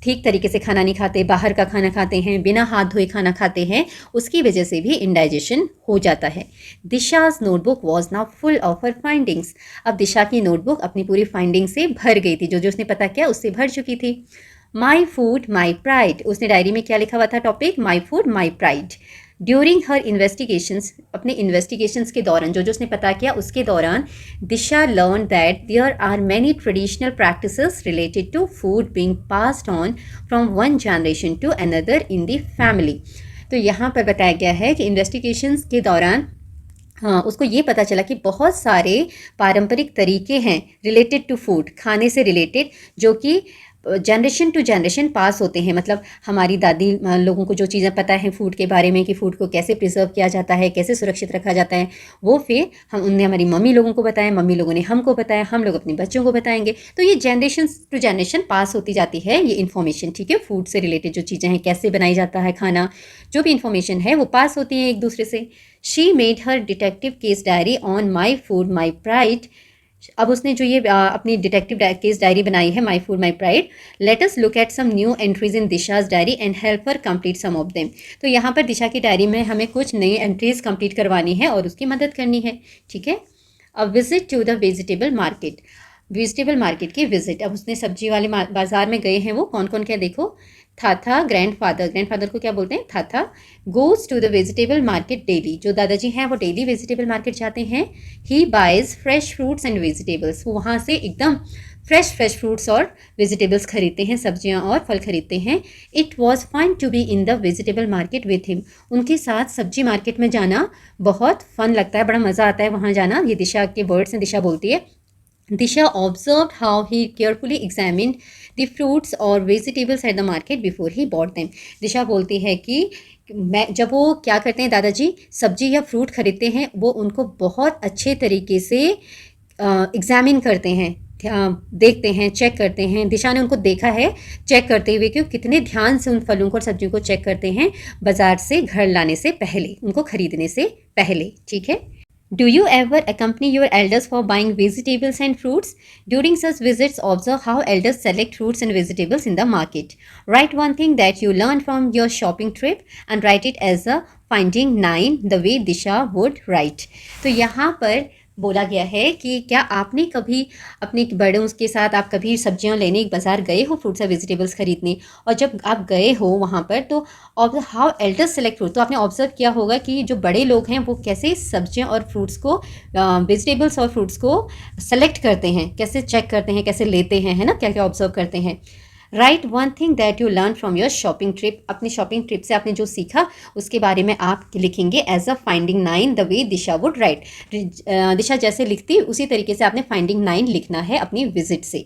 ठीक तरीके से खाना नहीं खाते, बाहर का खाना खाते हैं, बिना हाथ धोए खाना खाते हैं, उसकी वजह से भी इंडाइजेशन हो जाता है। Disha's notebook was now full of her findings. अब दिशा की नोटबुक अपनी पूरी फाइंडिंग से भर गई थी, जो जो उसने पता किया उससे भर चुकी थी। माई फूड माई प्राइड, उसने डायरी में क्या लिखा हुआ था topic, my food my pride. During her investigations, अपने इन्वेस्टिगेशंस के दौरान, जो जो उसने पता किया उसके दौरान, Disha learn that there are many traditional practices related to food being passed on from one generation to another in the family. तो यहाँ पर बताया गया है कि इन्वेस्टिगेशंस के दौरान हाँ, उसको ये पता चला कि बहुत सारे पारंपरिक तरीके हैं रिलेटेड टू फूड, खाने से रिलेटेड, जो कि जनरेशन टू जनरेशन पास होते हैं। मतलब हमारी दादी लोगों को जो चीज़ें पता है फूड के बारे में कि फ़ूड को कैसे प्रिजर्व किया जाता है, कैसे सुरक्षित रखा जाता है, वो फिर हम उनने हमारी मम्मी लोगों को बताया, मम्मी लोगों ने हमको बताया, हम लोग अपने बच्चों को बताएंगे। तो ये जनरेशन टू जनरेशन पास होती जाती है ये इन्फॉर्मेशन, ठीक है। फूड से रिलेटेड जो चीज़ें हैं, कैसे बनाई जाता है खाना, जो भी इन्फॉर्मेशन है वो पास होती है एक दूसरे से। She made her detective case diary on my food my pride. अब उसने जो ये अपनी डिटेक्टिव केस डायरी बनाई है, my food my pride, let us look at some new entries in Disha's diary and help her complete some of them. तो यहाँ पर दिशा की डायरी में हमें कुछ नई एंट्रीज कंप्लीट करवानी है और उसकी मदद करनी है, ठीक है। A visit to the vegetable market, vegetable market की विजिट। अब उसने सब्जी वाले बाजार में गए हैं, वो कौन कौन क्या देखो। थाथा ग्रैंडफादर, ग्रैंडफादर को क्या बोलते हैं, Thatha, goes to the vegetable market daily, जो दादाजी हैं वो डेली वेजिटेबल मार्केट जाते हैं। He buys fresh fruits and vegetables, वो वहाँ से एकदम फ्रेश फ्रूट्स और वेजिटेबल्स खरीदते हैं, सब्जियां और फल खरीदते हैं। It was fine to be in the vegetable market with him, उनके साथ सब्जी मार्केट में जाना बहुत फन लगता है, बड़ा मज़ा आता है वहाँ जाना। ये दिशा के वर्ड्स हैं, दिशा बोलती है। Disha observed how he carefully examined the fruits or vegetables at the market before he bought them. दिशा बोलती है कि मैं जब वो क्या करते हैं दादाजी, सब्जी या फ्रूट खरीदते हैं, वो उनको बहुत अच्छे तरीके से एग्जामिन करते हैं, देखते हैं, चेक करते हैं। दिशा ने उनको देखा है चेक करते हुए कि वो कितने ध्यान से उन फलों को और सब्जियों को चेक करते हैं बाजार से घर लाने से पहले, उनको खरीदने से पहले, ठीक है। Do you ever accompany your elders for buying vegetables and fruits? During such visits, observe how elders select fruits and vegetables in the market. Write one thing that you learned from your shopping trip and write it as a finding 9 the way Disha would write. तो यहाँ पर बोला गया है कि क्या आपने कभी अपने बड़ों के साथ आप कभी सब्जियां लेने बाजार गए हो, फ्रूट्स और वेजिटेबल्स खरीदने, और जब आप गए हो वहाँ पर तो observe how elders select fruit, तो आपने ऑब्जर्व किया होगा कि जो बड़े लोग हैं वो कैसे सब्जियां और फ्रूट्स को, वेजिटेबल्स और फ्रूट्स को सेलेक्ट करते हैं, कैसे चेक करते हैं, कैसे लेते हैं, है ना, क्या क्या ऑब्जर्व करते हैं। Write one thing that you learn from your shopping trip, अपनी शॉपिंग ट्रिप से आपने जो सीखा उसके बारे में आप लिखेंगे as a finding 9 the way Disha would write. Disha जैसे लिखती उसी तरीके से आपने फाइंडिंग 9 लिखना है अपनी विजिट से।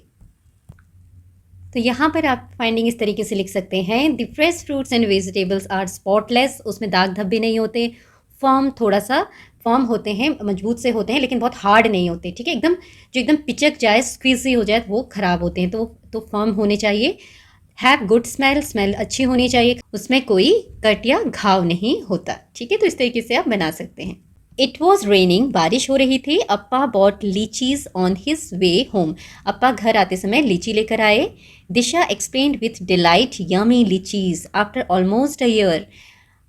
तो यहाँ पर आप फाइंडिंग इस तरीके से लिख सकते हैं, the fresh fruits and vegetables are spotless, उसमें दाग धब्बे नहीं होते, फॉर्म थोड़ा सा फॉर्म होते हैं, मजबूत से होते हैं, लेकिन बहुत हार्ड नहीं होते, ठीक है। एकदम जो एकदम पिचक जाए, स्क्वीजी हो जाए, वो ख़राब होते हैं, तो फॉर्म होने चाहिए। हैव गुड स्मेल, स्मेल अच्छी होनी चाहिए, उसमें कोई कट या घाव नहीं होता, ठीक है। तो इस तरीके से आप बना सकते हैं। इट वॉज रेनिंग, बारिश हो रही थी। Appa bought lychees on his way home, Appa घर आते समय लीची लेकर आए। Disha explained with delight yummy lychees after almost a year.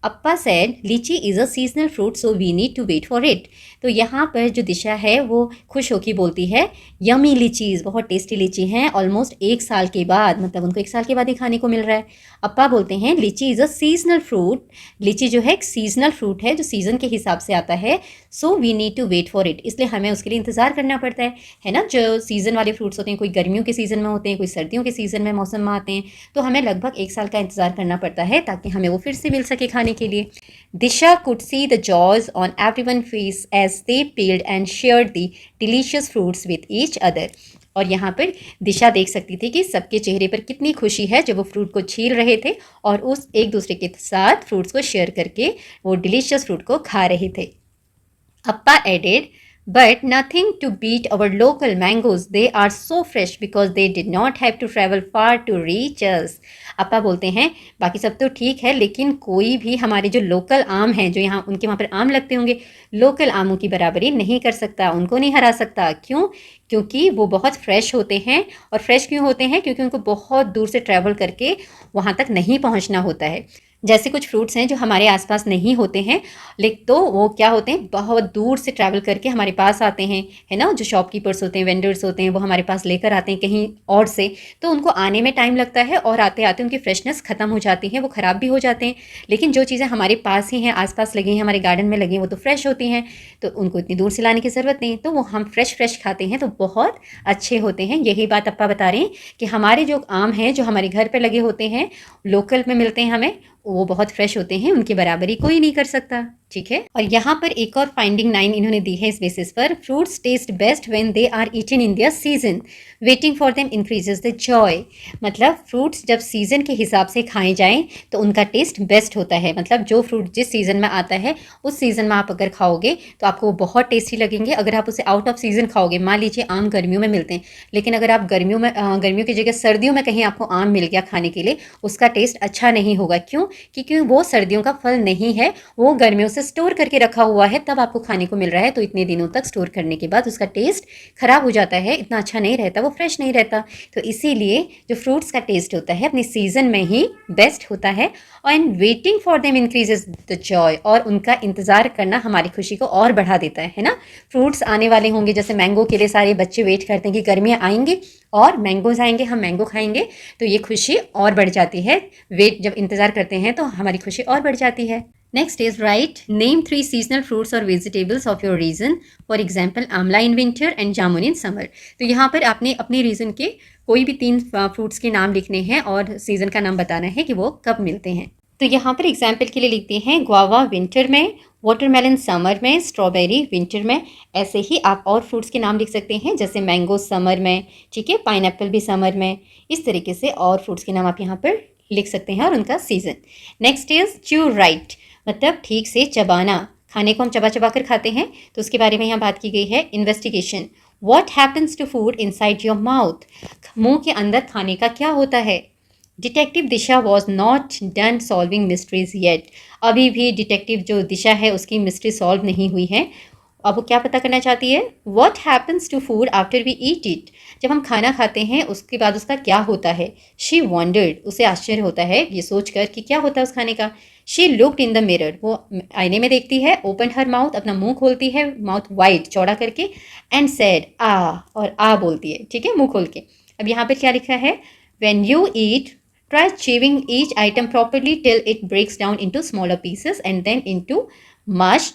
Appa said lychee is a seasonal fruit so we need to wait for it. तो यहाँ पर जो दिशा है वो खुश होकर बोलती है, यमी लीचीज़, बहुत टेस्टी लीची हैं, ऑलमोस्ट 1 साल के बाद, मतलब उनको 1 साल के बाद ही खाने को मिल रहा है। अप्पा बोलते हैं लीची इज़ अ सीजनल फ्रूट, लीची जो है एक सीजनल फ्रूट है जो सीज़न के हिसाब से आता है, so we need to wait for it, इसलिए हमें उसके लिए इंतज़ार करना पड़ता है ना। जो सीज़न वाले फ्रूट्स होते हैं, कोई गर्मियों के सीज़न में होते हैं, कोई सर्दियों के सीज़न में मौसम में आते हैं, तो हमें लगभग 1 साल का इंतज़ार करना पड़ता है ताकि हमें वो फिर से मिल सके खाने के लिए। दिशा could see the joys on everyone's face as they peeled and shared the delicious fruits with each other. और यहाँ पर दिशा देख सकती थी कि सबके चेहरे पर कितनी खुशी है जब वो फ्रूट को छील रहे थे और उस एक दूसरे के साथ फ्रूट्स को शेयर करके वो डिलीशियस फ्रूट को खा रहे थे। अप्पा added, But nothing to beat our local mangoes. They are so fresh because they did not have to travel far to reach us. अपा बोलते हैं बाकी सब तो ठीक है, लेकिन कोई भी हमारे जो लोकल आम हैं, जो यहाँ उनके वहाँ पर आम लगते होंगे, लोकल आमों की बराबरी नहीं कर सकता, उनको नहीं हरा सकता। क्यों? क्योंकि वो बहुत फ्रेश होते हैं। और फ्रेश क्यों होते हैं? क्योंकि उनको बहुत दूर से ट्रैवल करके वहाँ तक नहीं पहुँचना होता है। जैसे कुछ फ्रूट्स हैं जो हमारे आसपास नहीं होते हैं, लेकिन तो वो क्या होते हैं, बहुत दूर से ट्रैवल करके हमारे पास आते हैं, है ना। जो शॉपकीपर्स होते हैं, वेंडर्स होते हैं, वो हमारे पास लेकर आते हैं कहीं और से, तो उनको आने में टाइम लगता है और आते आते उनकी फ्रेशनेस ख़त्म हो जाती है, वो ख़राब भी हो जाते हैं। लेकिन जो चीज़ें हमारे पास ही हैं, आसपास लगी हैं, हमारे गार्डन में लगी हैं, वो तो फ्रेश होती हैं, तो उनको इतनी दूर से लाने की ज़रूरत नहीं। तो वो हम फ्रेश खाते हैं तो बहुत अच्छे होते हैं। यही बात अप्पा बता रहे हैं कि हमारे जो आम हैं, जो हमारे घर पर लगे होते हैं, लोकल में मिलते हैं हमें, वो बहुत फ्रेश होते हैं, उनकी बराबरी कोई नहीं कर सकता। ठीक है। और यहाँ पर एक और फाइंडिंग 9 इन्होंने दी है इस बेसिस पर, fruits taste best when they are eaten in their season, waiting for them increases the joy. मतलब फ्रूट्स जब सीजन के हिसाब से खाए जाएं तो उनका टेस्ट बेस्ट होता है। मतलब जो फ्रूट जिस सीज़न में आता है उस सीज़न में आप अगर खाओगे तो आपको वो बहुत टेस्टी लगेंगे। अगर आप उसे आउट ऑफ सीज़न खाओगे, मान लीजिए आम गर्मियों में मिलते हैं, लेकिन अगर आप गर्मियों की जगह सर्दियों में कहीं आपको आम मिल गया खाने के लिए, उसका टेस्ट अच्छा नहीं होगा। क्यों? क्योंकि वो सर्दियों का फल नहीं है, वो गर्मियों से स्टोर करके रखा हुआ है, तब आपको खाने को मिल रहा है। तो इतने दिनों तक स्टोर करने के बाद उसका टेस्ट खराब हो जाता है, इतना अच्छा नहीं रहता, वो फ्रेश नहीं रहता। तो इसीलिए जो फ्रूट्स का टेस्ट होता है अपनी सीजन में ही बेस्ट होता है। And waiting for them increases the Joy, और उनका इंतज़ार करना हमारी खुशी को और बढ़ा देता है ना। फ्रूट्स आने वाले होंगे, जैसे मैंगो के लिए सारे बच्चे वेट करते हैं कि गर्मियाँ आएंगी और मैंगोज आएंगे, हम मैंगो खाएंगे, तो ये खुशी और बढ़ जाती है। वेट जब इंतज़ार करते हैं तो हमारी खुशी और बढ़ जाती है। Next is write name 3 seasonal fruits or vegetables of your region. For example, आंवला in winter and jamun in summer. तो यहाँ पर आपने अपने रीजन के कोई भी 3 फ्रूट्स के नाम लिखने हैं और सीजन का नाम बताना है कि वो कब मिलते हैं। तो यहाँ पर एग्जाम्पल के लिए लिखते हैं गुआवा विंटर में, वाटरमेलन समर में, स्ट्रॉबेरी विंटर में। ऐसे ही आप और फ्रूट्स के नाम लिख सकते हैं, जैसे मैंगो समर में, ठीक है, पाइनएप्पल भी समर में। इस तरीके से और फ्रूट्स के नाम आप यहाँ पर लिख सकते हैं और उनका season. Next is chew right, मतलब ठीक से चबाना। खाने को हम चबा चबा कर खाते हैं, तो उसके बारे में यहाँ बात की गई है। Investigation, what happens to food inside your mouth, मुंह के अंदर खाने का क्या होता है। Detective Disha was not done solving mysteries yet, अभी भी डिटेक्टिव जो दिशा है उसकी मिस्ट्री सॉल्व नहीं हुई है। अब वो क्या पता करना चाहती है, what happens to food after we eat it, जब हम खाना खाते हैं उसके बाद उसका क्या होता है। शी वॉन्डर्ड, उसे आश्चर्य होता है ये सोचकर कि क्या होता है उस खाने का। She looked in the mirror, वो आईने में देखती है। ओपन हर माउथ, अपना मुंह खोलती है, माउथ वाइड चौड़ा करके, एंड सेड आ, और आ बोलती है, ठीक है, मुंह खोल के। अब यहाँ पर क्या लिखा है, when you eat try chewing each item properly till it breaks down into smaller pieces and then into mush.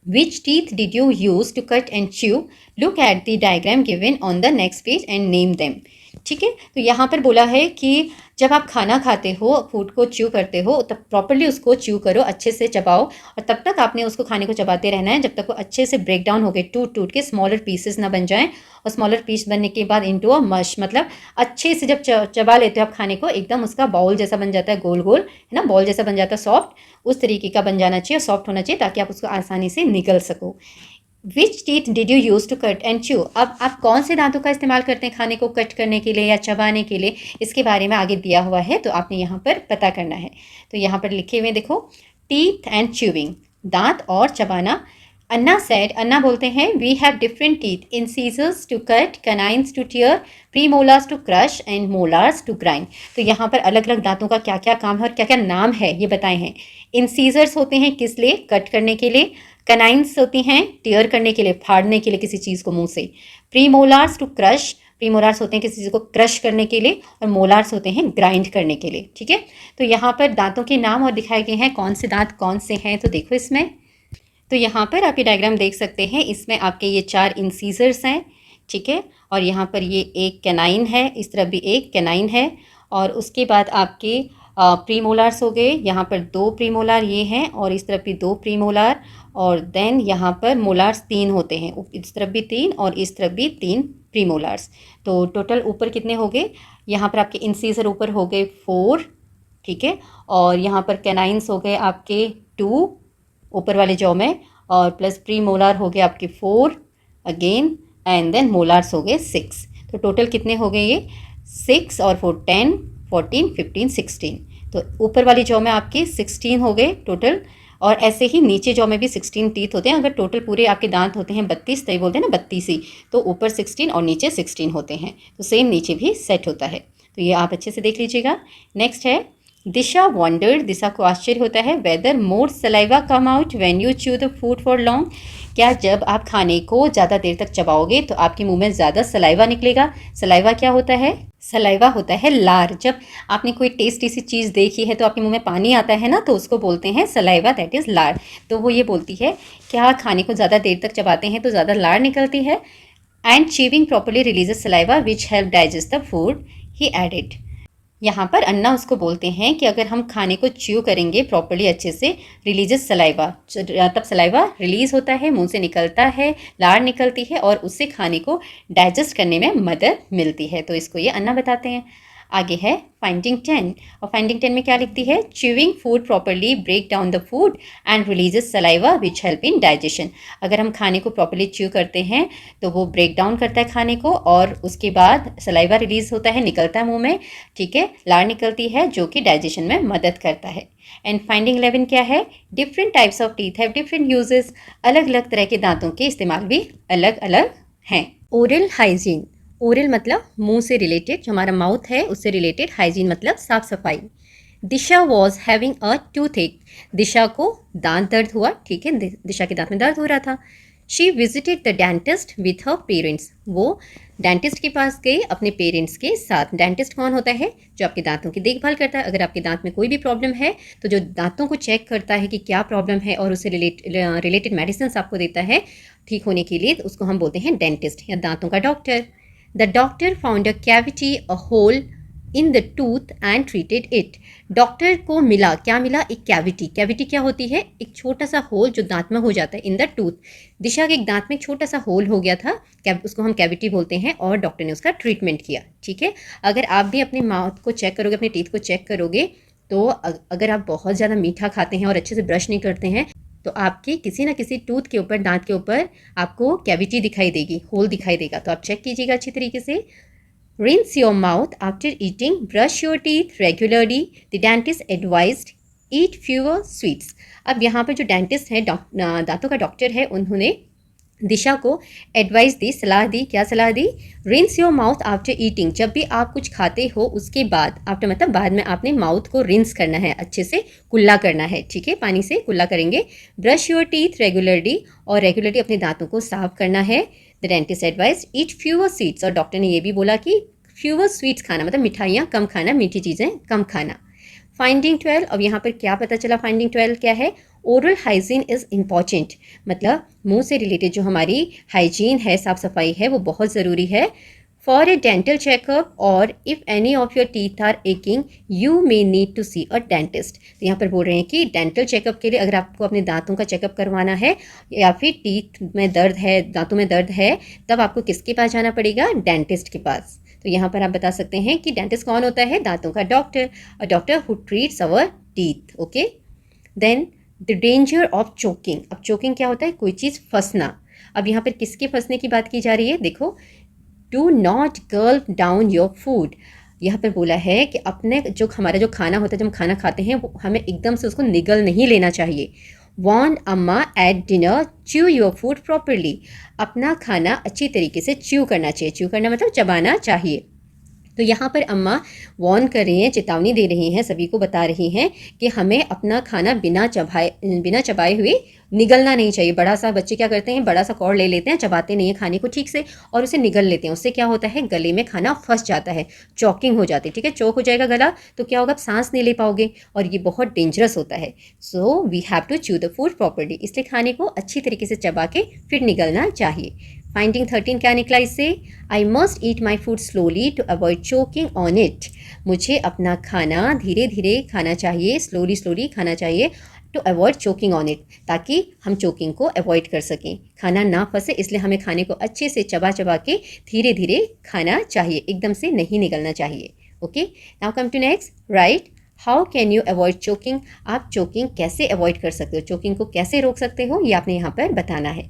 Which teeth did you use to cut and chew? Look at the diagram given on the next page and name them. ठीक है, तो यहाँ पर बोला है कि जब आप खाना खाते हो, फूड को च्यू करते हो, तब प्रॉपर्ली उसको च्यू करो, अच्छे से चबाओ, और तब तक आपने उसको खाने को चबाते रहना है जब तक वो अच्छे से ब्रेक डाउन हो गए, टूट टूट के स्मॉलर पीसेस ना बन जाएं। और स्मॉलर पीस बनने के बाद इनटू अ मश, मतलब अच्छे से जब चबा लेते हो आप खाने को, एकदम उसका बाउल जैसा बन जाता है, गोल गोल, है ना, बॉल जैसा बन जाता है, सॉफ्ट, उस तरीके का बन जाना चाहिए, सॉफ्ट होना चाहिए, ताकि आप उसको आसानी से निगल सको। Which teeth did you use to cut and chew, अब आप कौन से दांतों का इस्तेमाल करते हैं खाने को कट करने के लिए या चबाने के लिए, इसके बारे में आगे दिया हुआ है, तो आपने यहाँ पर पता करना है। तो यहाँ पर लिखे हुए देखो, टीथ एंड च्यूइंग, दांत और चबाना। अन्ना सेड, अन्ना बोलते हैं, we have different teeth, incisors to cut, canines to tear, premolars to crush and molars to grind. तो यहाँ पर अलग अलग दांतों का क्या क्या काम है और क्या क्या नाम है ये बताए हैं। इंसीजर्स होते हैं किस लिए, कट करने के लिए। कैनाइन्स होती हैं टीयर करने के लिए, फाड़ने के लिए किसी चीज़ को मुंह से। प्रीमोलार्स टू क्रश, प्रीमोलार्स होते हैं किसी चीज़ को क्रश करने के लिए, और मोलार्स होते हैं ग्राइंड करने के लिए, ठीक है। तो यहाँ पर दांतों के नाम और दिखाए गए हैं, कौन से दांत कौन से हैं, तो देखो इसमें। तो यहाँ पर आप ये डायग्राम देख सकते हैं, इसमें आपके ये 4 इंसीजर्स हैं, ठीक है, और यहाँ पर ये एक कैनाइन है, इस तरफ भी एक कैनाइन है, और उसके बाद आपके प्रीमोलार्स हो गए, यहाँ पर 2 प्रीमोलार ये हैं, और इस तरफ भी 2 प्रीमोलार, और देन यहाँ पर मोलार्स 3 होते हैं, इस तरफ भी 3 और इस तरफ भी 3 प्रीमोलार्स। तो टोटल ऊपर कितने हो गए, यहाँ पर आपके इंसीजर ऊपर हो गए 4, ठीक है, और यहाँ पर कैनाइन्स हो गए आपके 2 ऊपर वाले जॉ में, और प्लस प्री मोलार हो गए आपके 4 अगेन, एंड देन मोलार्स हो गए 6। तो टोटल कितने हो गए ये 6 और 4 10 14 15 16। तो ऊपर वाली जॉ में आपके 16 हो गए टोटल, और ऐसे ही नीचे जॉ में भी 16 टीथ होते हैं। अगर टोटल पूरे आपके दांत होते हैं 32, तो ये बोलते हैं ना 32 तो ऊपर 16 और नीचे 16 होते हैं, तो सेम नीचे भी सेट होता है। तो ये आप अच्छे से देख लीजिएगा। नेक्स्ट है दिशा वॉन्डर्ड, दिशा को आश्चर्य होता है whether more saliva come out when you chew the food for long, क्या जब आप खाने को ज़्यादा देर तक चबाओगे तो आपके मुंह में ज़्यादा सलाइवा निकलेगा। सलाइवा क्या होता है? सलाइवा होता है लार। जब आपने कोई टेस्टी सी चीज़ देखी है तो आपके मुंह में पानी आता है ना, तो उसको बोलते हैं सलाइवा, दैट इज़ लार। तो वो ये बोलती है क्या खाने को ज़्यादा देर तक चबाते हैं तो ज़्यादा लार निकलती है। And chewing properly releases saliva which help digest the food, he added. यहाँ पर अन्ना उसको बोलते हैं कि अगर हम खाने को च्यू करेंगे प्रॉपर्ली अच्छे से, रिलीजेस सलाइवा, तब सलाइवा रिलीज होता है, मुंह से निकलता है, लार निकलती है और उससे खाने को डाइजेस्ट करने में मदद मिलती है। तो इसको ये अन्ना बताते हैं। आगे है फाइंडिंग 10, और फाइंडिंग 10 में क्या लिखती है? Chewing food properly break down the food and releases saliva which help in digestion. अगर हम खाने को प्रॉपर्ली च्यू करते हैं तो वो ब्रेक डाउन करता है खाने को, और उसके बाद सलाइवा रिलीज होता है, निकलता है मुंह में, ठीक है, लार निकलती है जो कि डाइजेशन में मदद करता है। एंड फाइंडिंग 11 क्या है? Different types of teeth have different uses, अलग अलग तरह के दांतों के इस्तेमाल भी अलग अलग हैं। ओरल हाइजीन, ओरल मतलब मुंह से रिलेटेड, जो हमारा माउथ है उससे रिलेटेड, हाइजीन मतलब साफ सफाई। दिशा वॉज हैविंग अ टूथएक, दिशा को दांत दर्द हुआ, ठीक है, दिशा के दांत में दर्द हो रहा था। She visited the dentist with her parents, वो डेंटिस्ट के पास गई अपने पेरेंट्स के साथ। डेंटिस्ट कौन होता है? जो आपके दांतों की देखभाल करता है। अगर आपके दांत में कोई भी प्रॉब्लम है तो जो दांतों को चेक करता है कि क्या प्रॉब्लम है और उससे रिलेटेड मेडिसिन आपको देता है ठीक होने के लिए, तो उसको हम बोलते हैं डेंटिस्ट या दांतों का doctor. The doctor found a cavity, a hole in the tooth and treated it. Doctor को मिला, क्या मिला? एक कैविटी। कैविटी क्या होती है? एक छोटा सा होल जो दांत में हो जाता है, इन द टूथ। दिशा के एक दांत में एक छोटा सा होल हो गया था, उसको हम कैविटी बोलते हैं, और डॉक्टर ने उसका ट्रीटमेंट किया, ठीक है। अगर आप भी अपने माउथ को चेक करोगे, अपने टीथ को चेक करोगे, तो अगर आप बहुत ज़्यादा मीठा खाते हैं और अच्छे से ब्रश नहीं करते हैं तो आपके किसी ना किसी टूथ के ऊपर, दांत के ऊपर आपको कैविटी दिखाई देगी, होल दिखाई देगा। तो आप चेक कीजिएगा अच्छी तरीके से। Rinse your mouth after eating. Brush your teeth regularly. The dentist advised eat fewer sweets. अब यहाँ पर जो डेंटिस्ट है, दांतों का डॉक्टर है, उन्होंने दिशा को एडवाइस दी, सलाह दी। क्या सलाह दी? Rinse your mouth after eating, जब भी आप कुछ खाते हो उसके बाद, आफ्टर मतलब बाद में आपने माउथ को रिंस करना है, अच्छे से कुल्ला करना है, ठीक है, पानी से कुल्ला करेंगे। ब्रश योर टीथ रेगुलरली, और रेगुलरली अपने दांतों को साफ करना है। The dentist advice eat fewer sweets, और डॉक्टर ने ये भी बोला कि फ्यूअर स्वीट्स खाना मतलब मिठाइयाँ कम खाना, मीठी चीज़ें कम खाना। फाइंडिंग 12, अब यहाँ पर क्या पता चला? फाइंडिंग 12 क्या है? ओरल हाइजीन इज़ इम्पॉर्टेंट, मतलब मुंह से रिलेटेड जो हमारी हाइजीन है, साफ सफाई है, वो बहुत ज़रूरी है। फॉर ए डेंटल चेकअप और if any of your teeth are aching you may need to see a dentist. तो यहाँ पर बोल रहे हैं कि डेंटल चेकअप के लिए अगर आपको अपने दांतों का चेकअप करवाना है या फिर टीथ में दर्द है, दांतों में दर्द है, तब आपको किसके पास जाना पड़ेगा? डेंटिस्ट के पास। तो यहाँ पर आप बता सकते हैं कि डेंटिस्ट कौन होता है? दांतों का doctor, a doctor who treats our teeth, okay. Then the danger of choking, अब चोकिंग क्या होता है? कोई चीज़ फंसना। अब यहाँ पर किसके फंसने की बात की जा रही है? देखो, do not Gulp down your food, यहाँ पर बोला है कि अपने हमारा जो खाना होता है, जब हम खाना खाते हैं, वो हमें एकदम से उसको निगल नहीं लेना चाहिए। वॉन्ट अम्मा at dinner chew your food properly, अपना खाना अच्छी तरीके से च्यू करना चाहिए। च्यू करना मतलब चबाना चाहिए। तो यहाँ पर अम्मा वॉर्न कर रही हैं, चेतावनी दे रही हैं, सभी को बता रही हैं कि हमें अपना खाना बिना चबाए हुए निगलना नहीं चाहिए। बड़ा सा बच्चे क्या करते हैं? बड़ा सा कौड़ ले लेते हैं, चबाते नहीं हैं खाने को ठीक से और उसे निगल लेते हैं। उससे क्या होता है? गले में खाना फंस जाता है, चॉकिंग हो जाती है, ठीक है, चौक हो जाएगा गला, तो क्या होगा? आप सांस नहीं ले पाओगे और ये बहुत डेंजरस होता है। So we have to chew the food properly, इसलिए खाने को अच्छी तरीके से चबा के फिर निगलना चाहिए। फाइंडिंग 13 क्या निकला इससे? I must eat my food slowly to avoid choking on it, मुझे अपना खाना धीरे धीरे खाना चाहिए, स्लोली स्लोली खाना चाहिए, to avoid choking on it, ताकि हम चोकिंग को अवॉइड कर सकें, खाना ना फंसे, इसलिए हमें खाने को अच्छे से चबा चबा के धीरे धीरे खाना चाहिए, एकदम से नहीं निगलना चाहिए। Okay, now come to next, right how can you avoid choking, आप चोकिंग कैसे अवॉइड कर सकते हो, चोकिंग को कैसे रोक सकते हो, ये आपने यहाँ पर बताना है।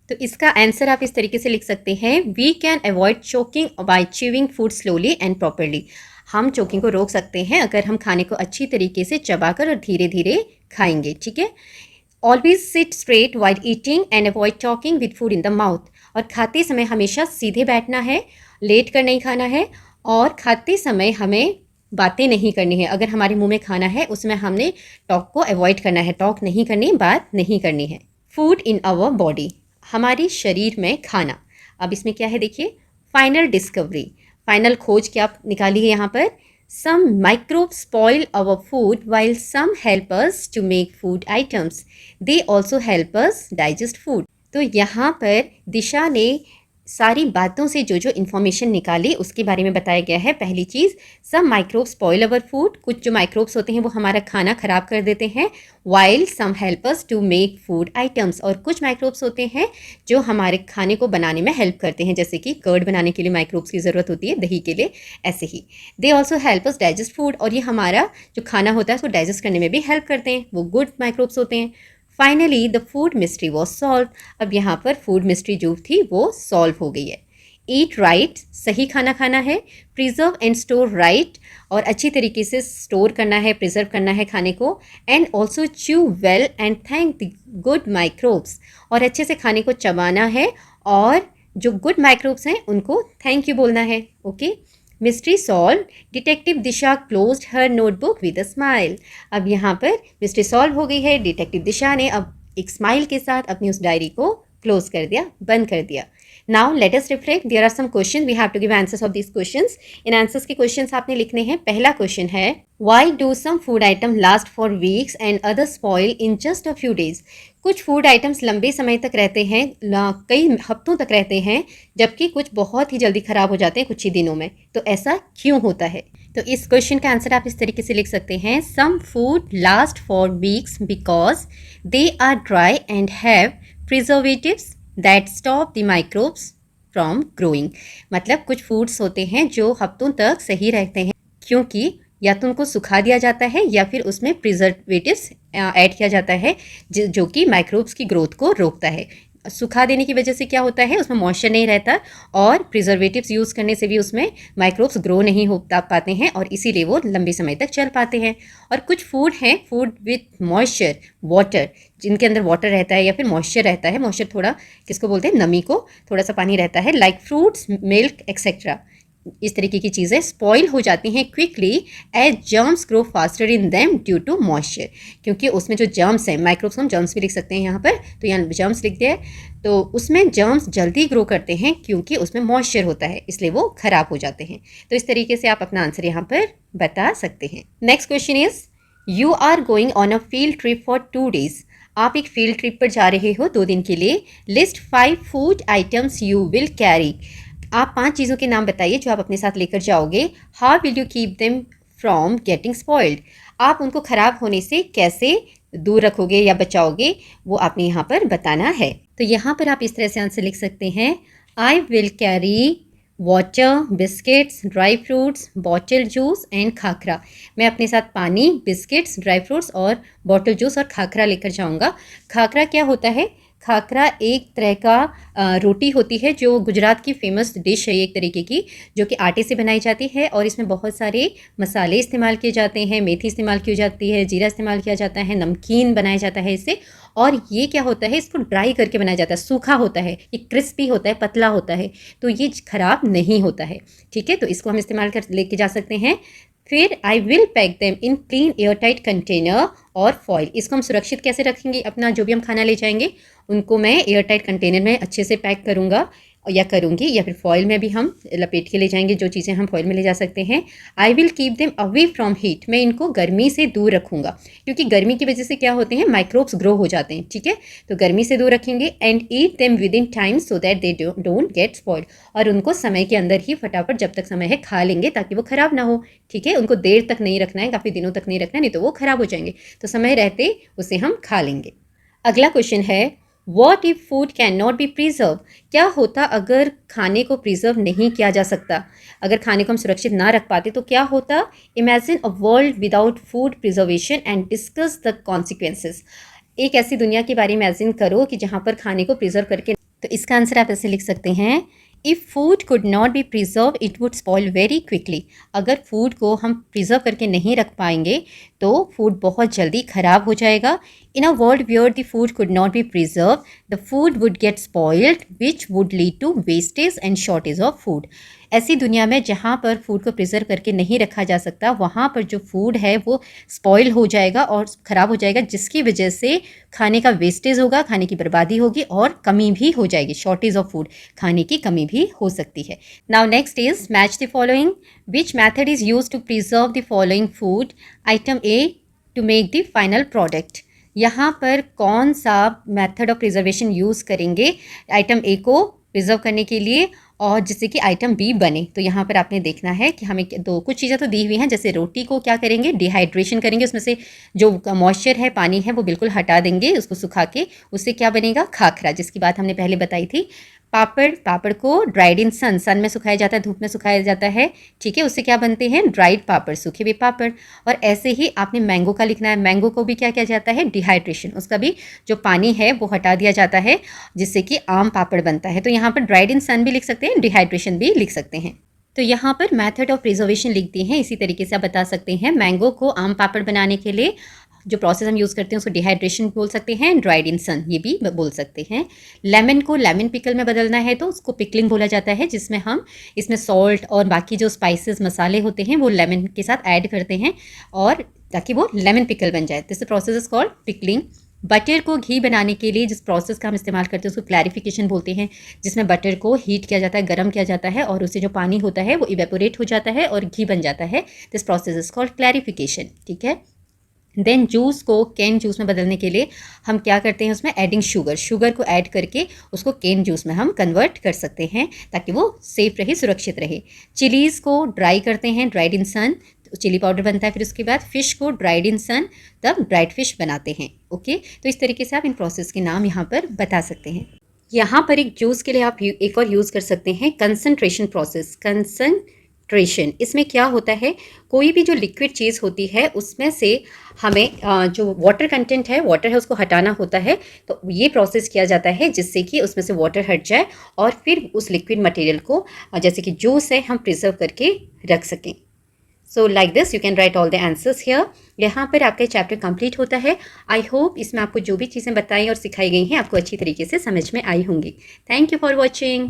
तो इसका आंसर आप इस तरीके से लिख सकते हैं, we can avoid choking by chewing food slowly and properly. हम चोकिंग को रोक सकते हैं अगर हम खाने को अच्छी तरीके से चबाकर और धीरे धीरे खाएंगे, ठीक है। Always seat straight while eating and avoid talking with food in the mouth, और खाते समय हमेशा सीधे बैठना है, लेट कर नहीं खाना है, और खाते समय हमें बातें नहीं करनी है। अगर हमारे मुंह में खाना है उसमें हमने टॉक को अवॉइड करना है, टॉक नहीं करनी, बात नहीं करनी है। फूड इन आवर बॉडी, हमारी शरीर में खाना। अब इसमें क्या है देखिए, फाइनल डिस्कवरी, फाइनल खोज क्या निकाली है यहाँ पर। Some microbes spoil our food while some help us to make food items, they also help us digest food. तो यहाँ पर दिशा ने सारी बातों से जो जो इन्फॉर्मेशन निकाली उसके बारे में बताया गया है। पहली चीज़, सम माइक्रोब्स स्पॉइल अवर फूड, कुछ जो माइक्रोब्स होते हैं वो हमारा खाना खराब कर देते हैं। While some help us to make food items, और कुछ माइक्रोब्स होते हैं जो हमारे खाने को बनाने में हेल्प करते हैं, जैसे कि कर्ड बनाने के लिए माइक्रोब्स की ज़रूरत होती है, दही के लिए, ऐसे ही। They also help us digest food, और ये हमारा जो खाना होता है उसको डाइजेस्ट करने में भी हेल्प करते हैं, वो गुड माइक्रोब्स होते हैं। Finally the food mystery was solve, अब यहाँ पर फूड मिस्ट्री जो थी वो सॉल्व हो गई है। ईट राइट, सही खाना खाना है। प्रिजर्व एंड स्टोर राइट, और अच्छी तरीके से स्टोर करना है, प्रिजर्व करना है खाने को। And also chew well and thank the good microbes, और अच्छे से खाने को चबाना है, और जो गुड माइक्रोब्स हैं उनको थैंक यू बोलना है। Okay, mystery solve, detective Disha closed her notebook with a smile. अब यहाँ पर मिस्ट्री सॉल्व हो गई है, डिटेक्टिव दिशा ने अब एक स्माइल के साथ अपनी उस डायरी को क्लोज कर दिया, बंद कर दिया। Now let us reflect, there are some question, we have to give answers of this questions. इन आंसर्स के क्वेश्चंस आपने लिखने हैं। पहला क्वेश्चन है, why do some food item last for weeks and other spoil in just a few days. कुछ food items लंबे समय तक रहते हैं, कई हफ्तों तक रहते हैं, जबकि कुछ बहुत ही जल्दी खराब हो जाते हैं कुछ ही दिनों में। तो ऐसा क्यों होता है? तो इस क्वेश्चन का आंसर आप इस तरीके से लिख सकते हैं, some food last for weeks because they are dry and have preservatives that stop the microbes from growing. मतलब कुछ फूड्स होते हैं जो हफ्तों तक सही रहते हैं, क्योंकि या तो उनको सुखा दिया जाता है या फिर उसमें प्रिजर्वेटिव्स ऐड किया जाता है जो कि माइक्रोब्स की ग्रोथ को रोकता है। सुखा देने की वजह से क्या होता है, उसमें मॉइस्चर नहीं रहता, और प्रिजर्वेटिव्स यूज़ करने से भी उसमें माइक्रोब्स ग्रो नहीं हो पाते हैं, और इसीलिए वो लंबे समय तक चल पाते हैं। और कुछ फूड हैं, फूड विथ मॉइस्चर, वाटर, जिनके अंदर वाटर रहता है या फिर मॉइस्चर रहता है, मॉइस्चर थोड़ा किसको बोलते हैं, नमी को, थोड़ा सा पानी रहता है, लाइक फ्रूट्स, मिल्क एक्सेट्रा। इस तरीके की चीज़ें स्पॉइल हो जाती हैं quickly as germs grow faster in them due to moisture, क्योंकि उसमें जो जर्म्स हैं, माइक्रोब्स हम जर्म्स भी लिख सकते हैं यहाँ पर, तो यहाँ जर्म्स लिख दिया है, तो उसमें जर्म्स जल्दी ग्रो करते हैं क्योंकि उसमें मॉइस्चर होता है, इसलिए वो खराब हो जाते हैं। तो इस तरीके से आप अपना आंसर यहाँ पर बता सकते हैं। Next question is, you are going on a field trip for 2 days। आप एक फील्ड ट्रिप पर जा रहे हो 2 दिन के लिए। List 5 food items you will carry, आप 5 चीज़ों के नाम बताइए जो आप अपने साथ लेकर जाओगे। How will you keep them from getting spoiled, आप उनको खराब होने से कैसे दूर रखोगे या बचाओगे, वो आपने यहाँ पर बताना है। तो यहाँ पर आप इस तरह से आंसर लिख सकते हैं, I will carry water, biscuits, dry fruits, bottle juice and khakhra. मैं अपने साथ पानी, बिस्किट्स, ड्राई फ्रूट्स और बॉटल जूस और खाखरा लेकर जाऊँगा। खाखरा क्या होता है? खाखरा एक तरह का रोटी होती है जो गुजरात की फेमस डिश है, एक तरीके की, जो कि आटे से बनाई जाती है, और इसमें बहुत सारे मसाले इस्तेमाल किए जाते हैं, मेथी इस्तेमाल की जाती है, जीरा इस्तेमाल किया जाता है, नमकीन बनाया जाता है इससे। और ये क्या होता है, इसको ड्राई करके बनाया जाता है, सूखा होता है, ये क्रिस्पी होता है, पतला होता है, तो ये खराब नहीं होता है। ठीक है, तो इसको हम इस्तेमाल कर लेके जा सकते हैं। फिर I will pack them in clean air tight container और फॉइल, इसको हम सुरक्षित कैसे रखेंगे, अपना जो भी हम खाना ले जाएंगे उनको मैं एयर टाइट कंटेनर में अच्छे से पैक करूँगा या करूँगी, या फिर फॉइल में भी हम लपेट के ले जाएंगे, जो चीज़ें हम फॉइल में ले जा सकते हैं। I will keep them away from heat, मैं इनको गर्मी से दूर रखूँगा, क्योंकि गर्मी की वजह से क्या होते हैं, माइक्रोब्स ग्रो हो जाते हैं। ठीक है, तो गर्मी से दूर रखेंगे। And eat them with in time so that they don't get spoiled, और उनको समय के अंदर ही फटाफट जब तक समय है खा लेंगे ताकि वो ख़राब ना हो। ठीक है, उनको देर तक नहीं रखना है, काफ़ी दिनों तक नहीं रखना है, नहीं तो वो ख़राब हो जाएंगे, तो समय रहते उसे हम खा लेंगे। अगला क्वेश्चन है, what if food can not be preserve, क्या होता अगर खाने को प्रिजर्व नहीं किया जा सकता, अगर खाने को हम सुरक्षित ना रख पाते तो क्या होता। Imagine a world without food preservation and discuss the consequences. एक ऐसी दुनिया के बारे में इमेजिन करो कि जहाँ पर खाने को प्रिजर्व करके, तो इसका आंसर आप ऐसे लिख सकते हैं, if food could not be preserve it would spoil very quickly. अगर फूड को हम प्रिजर्व करके नहीं रख पाएंगे तो फूड बहुत जल्दी ख़राब हो जाएगा। In a world where the food could not be preserve the food would get spoiled which would lead to wastage and shortage of food. ऐसी दुनिया में जहाँ पर फूड को प्रिजर्व करके नहीं रखा जा सकता, वहाँ पर जो फूड है वो स्पॉइल हो जाएगा और ख़राब हो जाएगा, जिसकी वजह से खाने का वेस्टेज होगा, खाने की बर्बादी होगी और कमी भी हो जाएगी, शॉर्टेज ऑफ फूड, खाने की कमी भी हो सकती है। Now next is match the following, which method is use to preserve the following food. Item A, to make the final product. यहाँ पर कौन सा मेथड ऑफ प्रिजर्वेशन यूज़ करेंगे आइटम ए को प्रिजर्व करने के लिए और जिससे कि आइटम बी बने। तो यहाँ पर आपने देखना है कि हमें दो कुछ चीज़ें तो दी हुई हैं, जैसे रोटी को क्या करेंगे, डिहाइड्रेशन करेंगे, उसमें से जो मॉइस्चर है, पानी है, वो बिल्कुल हटा देंगे, उसको सुखा के, उससे क्या बनेगा, खाखरा, जिसकी बात हमने पहले बताई थी। पापड़, पापड़ को ड्राइड इन सन, सन में सुखाया जाता है, धूप में सुखाया जाता है, ठीक है, उससे क्या बनते हैं, ड्राइड पापड़, सूखे हुए पापड़। और ऐसे ही आपने मैंगो का लिखना है, मैंगो को भी क्या किया जाता है, डिहाइड्रेशन, उसका भी जो पानी है वो हटा दिया जाता है, जिससे कि आम पापड़ बनता है। तो यहाँ पर ड्राइड इन सन भी लिख सकते हैं, डिहाइड्रेशन भी लिख सकते हैं। तो यहाँ पर मेथड ऑफ प्रिजर्वेशन लिखते हैं, इसी तरीके से आप बता सकते हैं, मैंगो को आम पापड़ बनाने के लिए जो प्रोसेस हम यूज़ करते हैं उसको डिहाइड्रेशन बोल सकते हैं, ड्राइड इन सन ये भी बोल सकते हैं। लेमन को लेमन पिकल में बदलना है तो उसको पिकलिंग बोला जाता है, जिसमें हम इसमें सॉल्ट और बाकी जो स्पाइसेस मसाले होते हैं वो लेमन के साथ ऐड करते हैं और ताकि वो लेमन पिकल बन जाए। This process is called pickling. Butter को घी बनाने के लिए जिस प्रोसेस का हम इस्तेमाल करते हैं उसको क्लैरिफिकेशन बोलते हैं, जिसमें बटर को हीट किया जाता है, गर्म किया जाता है और उससे जो पानी होता है वो इवेपोरेट हो जाता है और घी बन जाता है। This process is called clarification, ठीक है। देन जूस को कैन जूस में बदलने के लिए हम क्या करते हैं, उसमें एडिंग शुगर, शुगर को ऐड करके उसको कैन जूस में हम कन्वर्ट कर सकते हैं ताकि वो सेफ रहे, सुरक्षित रहे। चिलीज़ को ड्राई करते हैं, dried in sun, chilli powder बनता है। फिर उसके बाद फ़िश को ड्राइड इन सन, तब ड्राइड फिश बनाते हैं। ओके, तो इस तरीके से आप इन प्रोसेस के नाम यहाँ पर बता सकते हैं। यहाँ पर एक जूस के लिए आप एक और यूज़ कर सकते हैं, कंसंट्रेशन प्रोसेस। कंसंट्रेशन, इसमें क्या होता है, कोई भी जो लिक्विड चीज़ होती है उसमें से हमें जो वाटर कंटेंट है, वाटर है, उसको हटाना होता है। तो ये प्रोसेस किया जाता है जिससे कि उसमें से वाटर हट जाए और फिर उस लिक्विड मटेरियल को जैसे कि जूस है हम प्रिजर्व करके रख सकें। So like this you can right all the answers here. यहाँ पर आपका चैप्टर कंप्लीट होता है। आई होप इसमें आपको जो भी चीज़ें बताई और सिखाई गई हैं आपको अच्छी तरीके से समझ में आई होंगी। Thank you for watching.